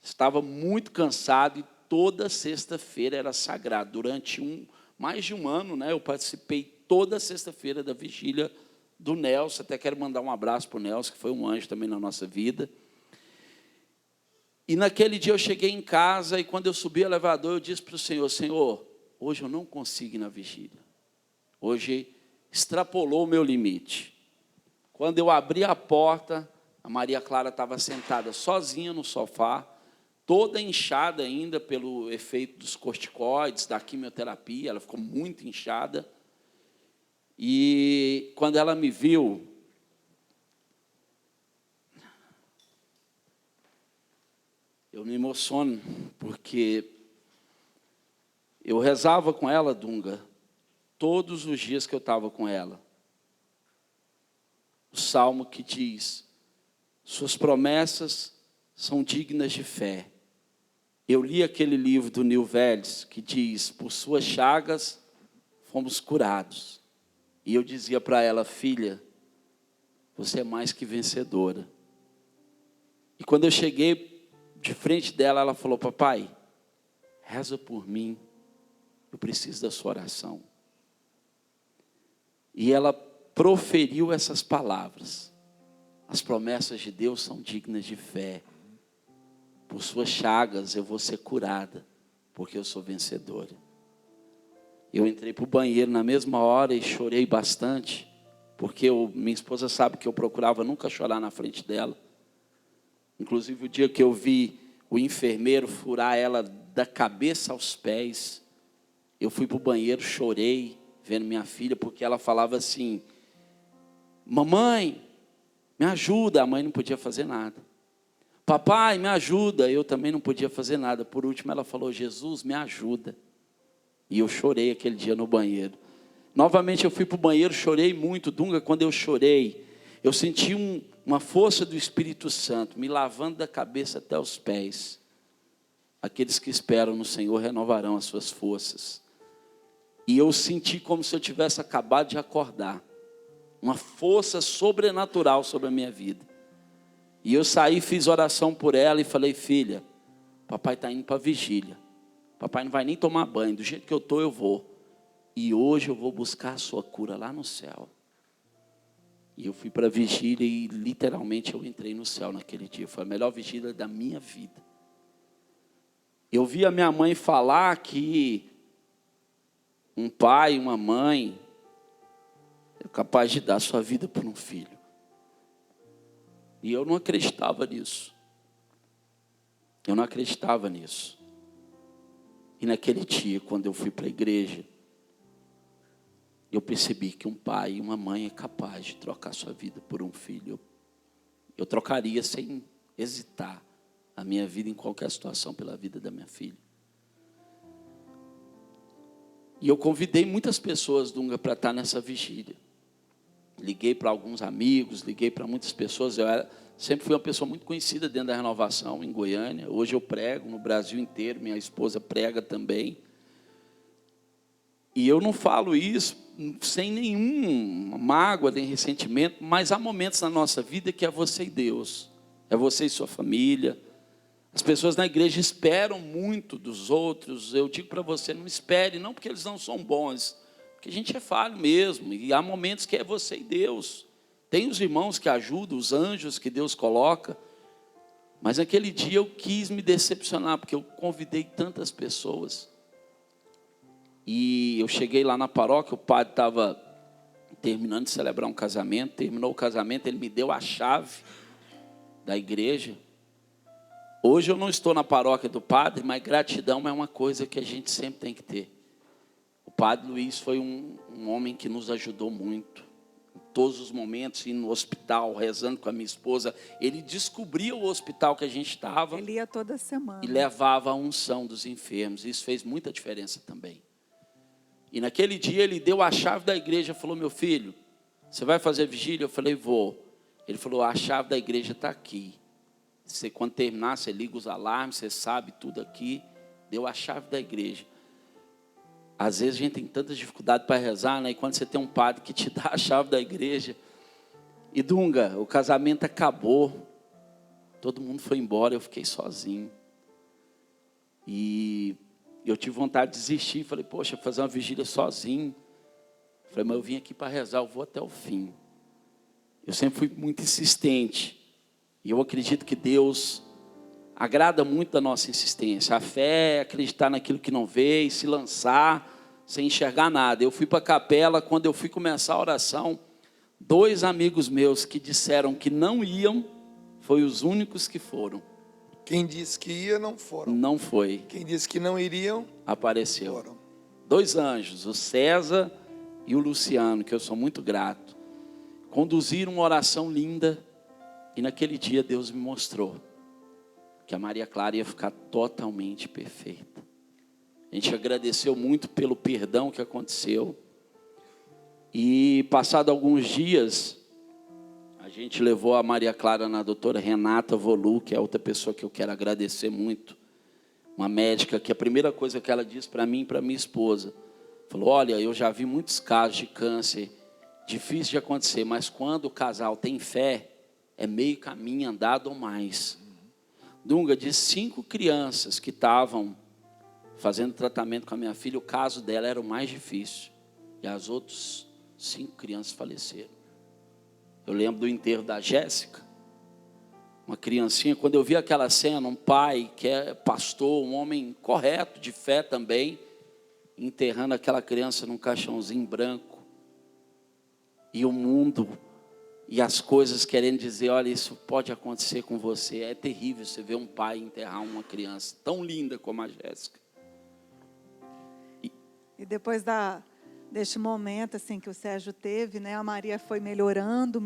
estava muito cansado, e toda sexta-feira era sagrado. Durante mais de um ano, né, eu participei toda sexta-feira da vigília do Nelson. Até quero mandar um abraço para o Nelson, que foi um anjo também na nossa vida. E naquele dia eu cheguei em casa, e quando eu subi o elevador, eu disse para o Senhor: Senhor, hoje eu não consigo ir na vigília. Hoje extrapolou o meu limite. Quando eu abri a porta, a Maria Clara estava sentada sozinha no sofá, toda inchada ainda pelo efeito dos corticoides, da quimioterapia. Ela ficou muito inchada. E quando ela me viu, Eu me emociono porque eu rezava com ela, Dunga, todos os dias que eu estava com ela. O salmo que diz: suas promessas são dignas de fé. Eu li aquele livro do Neil Velles que diz: por suas chagas fomos curados. E eu dizia para ela: filha, você é mais que vencedora. E quando eu cheguei de frente dela, ela falou: papai, reza por mim, eu preciso da sua oração. E ela proferiu essas palavras: as promessas de Deus são dignas de fé. Por suas chagas eu vou ser curada, porque eu sou vencedora. Eu entrei para o banheiro na mesma hora e chorei bastante, porque minha esposa sabe que eu procurava nunca chorar na frente dela. Inclusive o dia que eu vi o enfermeiro furar ela da cabeça aos pés, eu fui para o banheiro, chorei, vendo minha filha, porque ela falava assim: mamãe, me ajuda. A mãe não podia fazer nada. Papai, me ajuda. Eu também não podia fazer nada. Por último ela falou: Jesus, me ajuda. E eu chorei aquele dia no banheiro. Novamente eu fui para o banheiro, chorei muito. Dunga, quando eu chorei, eu senti uma força do Espírito Santo me lavando da cabeça até os pés. Aqueles que esperam no Senhor renovarão as suas forças. E eu senti como se eu tivesse acabado de acordar. Uma força sobrenatural sobre a minha vida. E eu saí, fiz oração por ela e falei: filha, papai está indo para a vigília. Papai não vai nem tomar banho, do jeito que eu estou eu vou. E hoje eu vou buscar a sua cura lá no céu. E eu fui para a vigília e literalmente eu entrei no céu naquele dia. Foi a melhor vigília da minha vida. Eu vi a minha mãe falar que um pai, uma mãe é capaz de dar sua vida por um filho. E eu não acreditava nisso. Eu não acreditava nisso. E naquele dia, quando eu fui para a igreja, eu percebi que um pai e uma mãe é capaz de trocar sua vida por um filho. Eu trocaria sem hesitar a minha vida em qualquer situação pela vida da minha filha. E eu convidei muitas pessoas, Dunga, para estar nessa vigília. Liguei para alguns amigos, liguei para muitas pessoas. Sempre fui uma pessoa muito conhecida dentro da renovação em Goiânia. Hoje eu prego no Brasil inteiro, minha esposa prega também. E eu não falo isso sem nenhuma mágoa, nem ressentimento, mas há momentos na nossa vida que é você e Deus, é você e sua família. As pessoas na igreja esperam muito dos outros. Eu digo para você, não espere, não porque eles não são bons, porque a gente é falho mesmo, e há momentos que é você e Deus. Tem os irmãos que ajudam, os anjos que Deus coloca, mas naquele dia eu quis me decepcionar, porque eu convidei tantas pessoas. E eu cheguei lá na paróquia, o padre estava terminando de celebrar um casamento, terminou o casamento, ele me deu a chave da igreja. Hoje eu não estou na paróquia do padre, mas gratidão é uma coisa que a gente sempre tem que ter. O padre Luiz foi um homem que nos ajudou muito. Em todos os momentos, indo no hospital, rezando com a minha esposa. Ele descobria o hospital que a gente estava. Ele ia toda semana. E levava a unção dos enfermos. Isso fez muita diferença também. E naquele dia ele deu a chave da igreja e falou: meu filho, você vai fazer vigília? Eu falei: vou. Ele falou: a chave da igreja está aqui. Você, quando terminar, você liga os alarmes, você sabe tudo aqui. Deu a chave da igreja. Às vezes a gente tem tanta dificuldade para rezar, né? E quando você tem um padre que te dá a chave da igreja. E Dunga, o casamento acabou. Todo mundo foi embora, eu fiquei sozinho. E eu tive vontade de desistir. Falei: poxa, fazer uma vigília sozinho. Falei: mas eu vim aqui para rezar, eu vou até o fim. Eu sempre fui muito insistente. E eu acredito que Deus agrada muito da nossa insistência. A fé é acreditar naquilo que não vê e se lançar sem enxergar nada. Eu fui para a capela, quando eu fui começar a oração, 2 amigos meus que disseram que não iam, foi os únicos que foram. Quem disse que ia, não foram. Não foi. Quem disse que não iriam, Apareceu. foram. 2 anjos, o César e o Luciano, que eu sou muito grato. Conduziram uma oração linda. E naquele dia Deus me mostrou que a Maria Clara ia ficar totalmente perfeita. A gente agradeceu muito pelo perdão que aconteceu. E, passado alguns dias, a gente levou a Maria Clara na doutora Renata Volu, que é outra pessoa que eu quero agradecer muito. Uma médica que a primeira coisa que ela disse para mim e para minha esposa, falou, olha, eu já vi muitos casos de câncer, difícil de acontecer, mas quando o casal tem fé, é meio caminho andado ou mais. Dunga, de 5 crianças que estavam fazendo tratamento com a minha filha, o caso dela era o mais difícil. E as outras 5 crianças faleceram. Eu lembro do enterro da Jéssica, uma criancinha, quando eu vi aquela cena, um pai que é pastor, um homem correto, de fé também, enterrando aquela criança num caixãozinho branco. E o mundo e as coisas querendo dizer, olha, isso pode acontecer com você. É terrível você ver um pai enterrar uma criança tão linda como a Jéssica. E depois deste momento assim, que o Sérgio teve, né, a Maria foi melhorando.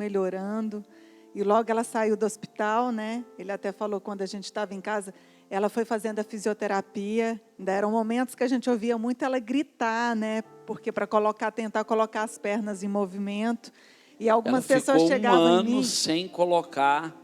E logo ela saiu do hospital, né? Ele até falou quando a gente estava em casa, ela foi fazendo a fisioterapia. Ainda eram momentos que a gente ouvia muito ela gritar, né? Porque para tentar colocar as pernas em movimento. E algumas pessoas chegavam em mim. Ela ficou 1 ano sem colocar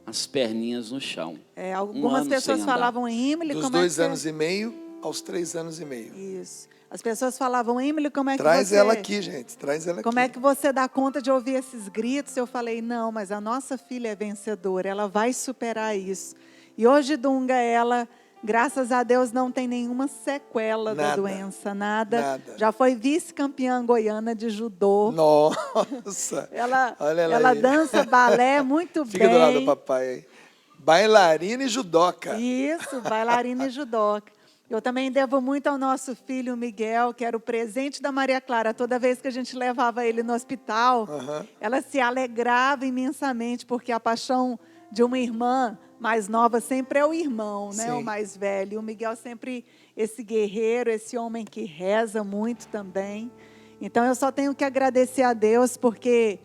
as perninhas no chão. Algumas pessoas falavam, Emily, Dos como é que 2 anos e meio aos 3 anos e meio. Isso. As pessoas falavam, Emily, como é que Traz você... ela aqui, gente. Traz ela aqui. Como é que você dá conta de ouvir esses gritos? Eu falei, não, mas a nossa filha é vencedora, ela vai superar isso. E hoje, Dunga, ela, graças a Deus, não tem nenhuma sequela da doença, nada. Já foi vice-campeã goiana de judô. Nossa! Olha ela aí. dança balé muito bem. Fica do lado do papai aí. Bailarina e judoca. Isso, bailarina e judoca. Eu também devo muito ao nosso filho Miguel, que era o presente da Maria Clara. Toda vez que a gente levava ele no hospital, ela se alegrava imensamente, porque a paixão de uma irmã mais nova sempre é o irmão, né? O mais velho. E o Miguel sempre esse guerreiro, esse homem que reza muito também. Então, eu só tenho que agradecer a Deus, porque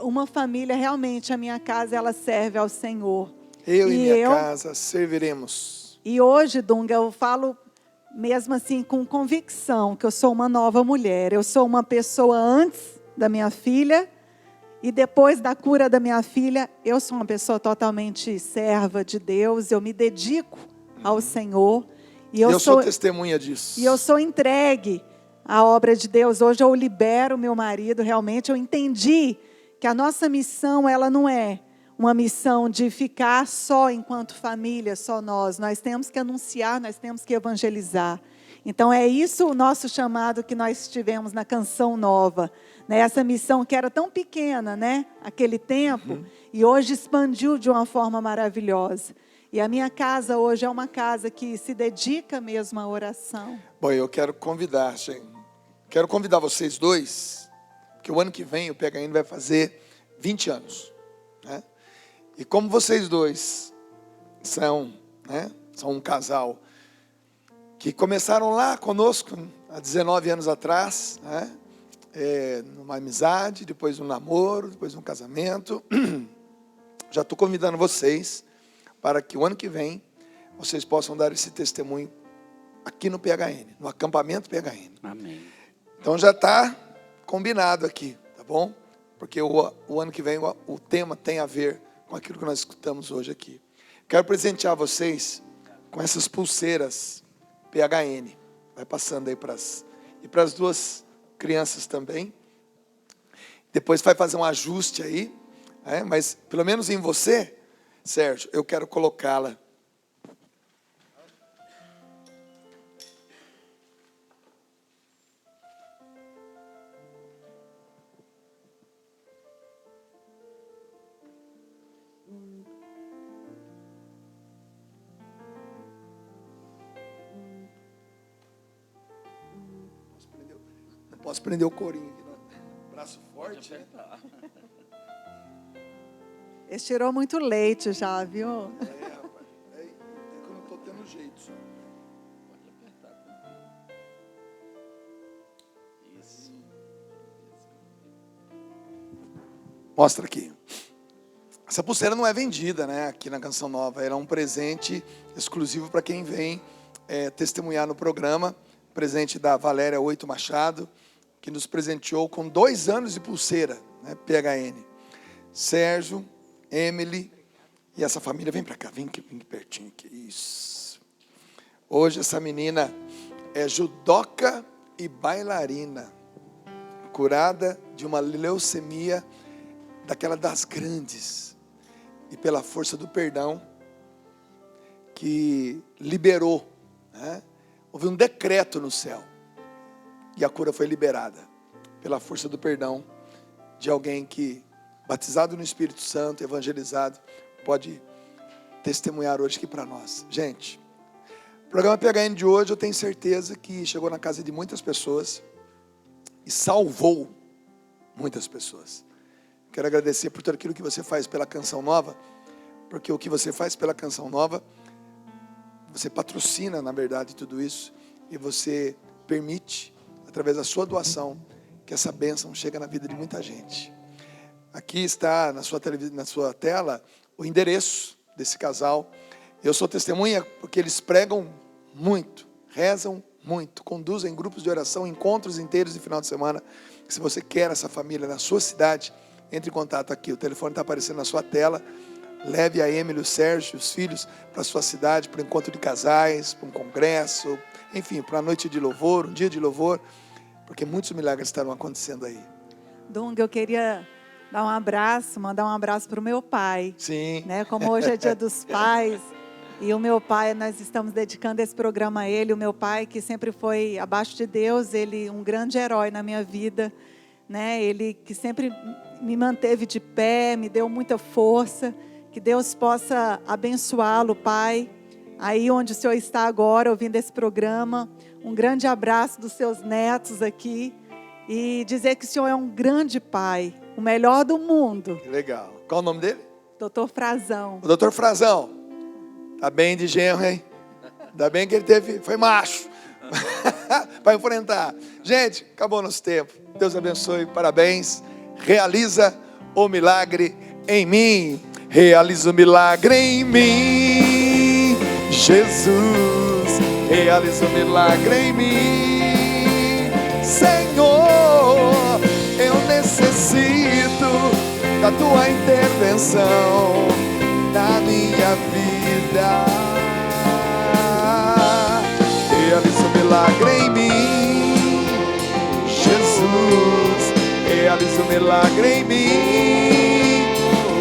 uma família, realmente, a minha casa, ela serve ao Senhor. Eu e minha casa serviremos. E hoje, Dunga, eu falo mesmo assim com convicção que eu sou uma nova mulher. Eu sou uma pessoa antes da minha filha e depois da cura da minha filha, eu sou uma pessoa totalmente serva de Deus. Eu me dedico ao Senhor. E eu sou testemunha disso. E eu sou entregue à obra de Deus. Hoje eu libero meu marido, realmente. Eu entendi que a nossa missão, ela não é uma missão de ficar só enquanto família, só nós. Nós temos que anunciar, nós temos que evangelizar. Então, é isso o nosso chamado que nós tivemos na Canção Nova. Né? Essa missão que era tão pequena, né? Aquele tempo, e hoje expandiu de uma forma maravilhosa. E a minha casa hoje é uma casa que se dedica mesmo à oração. Bom, eu quero convidar, gente. Quero convidar vocês dois, porque o ano que vem o PHN vai fazer 20 anos. Né? E como vocês dois são um casal que começaram lá conosco há 19 anos atrás, né? Numa amizade, depois um namoro, depois um casamento. Já estou convidando vocês para que o ano que vem vocês possam dar esse testemunho aqui no PHN, no acampamento PHN. Amém. Então já está combinado aqui, tá bom? Porque o ano que vem o tema tem a ver com aquilo que nós escutamos hoje aqui. Quero presentear vocês com essas pulseiras PHN. Vai passando aí para as duas crianças também. Depois vai fazer um ajuste aí, mas pelo menos em você, Sérgio, eu quero colocá-la. Posso prender o corinho aqui no braço forte? Estirou muito leite já, viu? Rapaz. É que eu não estou tendo jeito só. Pode apertar também. Isso. Mostra aqui. Essa pulseira não é vendida, né, aqui na Canção Nova. Ela é um presente exclusivo para quem vem testemunhar no programa. Presente da Valéria Oito Machado, que nos presenteou com 2 anos de pulseira, né, PHN. Sérgio, Emily e essa família. Vem para cá, vem pertinho aqui. Isso. Hoje essa menina é judoca e bailarina, curada de uma leucemia daquela das grandes. E pela força do perdão, que liberou, né? Houve um decreto no céu, e a cura foi liberada, pela força do perdão, de alguém que, batizado no Espírito Santo, evangelizado, pode testemunhar hoje aqui para nós. Gente, o programa PHN de hoje, eu tenho certeza que chegou na casa de muitas pessoas, e salvou muitas pessoas. Quero agradecer por tudo aquilo que você faz pela Canção Nova, porque o que você faz pela Canção Nova, você patrocina, na verdade, tudo isso, e você permite, através da sua doação, que essa bênção chegue na vida de muita gente. Aqui está na sua tela o endereço desse casal. Eu sou testemunha porque eles pregam muito, rezam muito, conduzem grupos de oração, encontros inteiros de final de semana. Se você quer essa família na sua cidade, entre em contato aqui, o telefone está aparecendo na sua tela. Leve a Emily, o Sérgio, os filhos para a sua cidade, para um encontro de casais, para um congresso, enfim, para a noite de louvor, um dia de louvor, porque muitos milagres estarão acontecendo aí. Dunga, eu queria dar um abraço, mandar um abraço para o meu pai. Sim. Né? Como hoje é Dia dos Pais, e o meu pai, nós estamos dedicando esse programa a ele, o meu pai que sempre foi abaixo de Deus, ele um grande herói na minha vida, né? Ele que sempre me manteve de pé, me deu muita força. Que Deus possa abençoá-lo, Pai, aí onde o Senhor está agora, ouvindo esse programa. Um grande abraço dos seus netos aqui. E dizer que o Senhor é um grande Pai, o melhor do mundo. Legal. Qual o nome dele? Doutor Frazão. O doutor Frazão. Tá bem de genro, hein? Ainda bem que ele foi macho. Vai enfrentar. Gente, acabou nosso tempo. Deus abençoe, parabéns. Realiza o milagre em mim. Realiza o milagre em mim, Jesus. Realiza o milagre em mim, Senhor. Eu necessito da tua intervenção na minha vida. Realiza o milagre em mim, Jesus. Realiza o milagre em mim,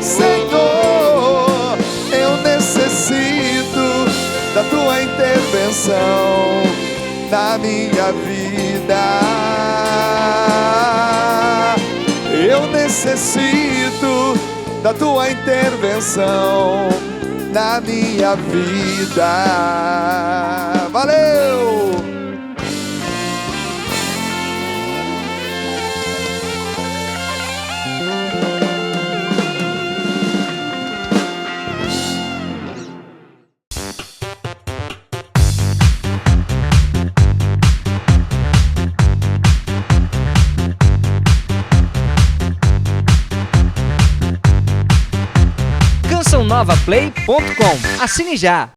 Senhor. Eu necessito da tua intervenção na minha vida. Eu necessito da tua intervenção na minha vida. Valeu! CançãoNovaPlay.com. Assine já!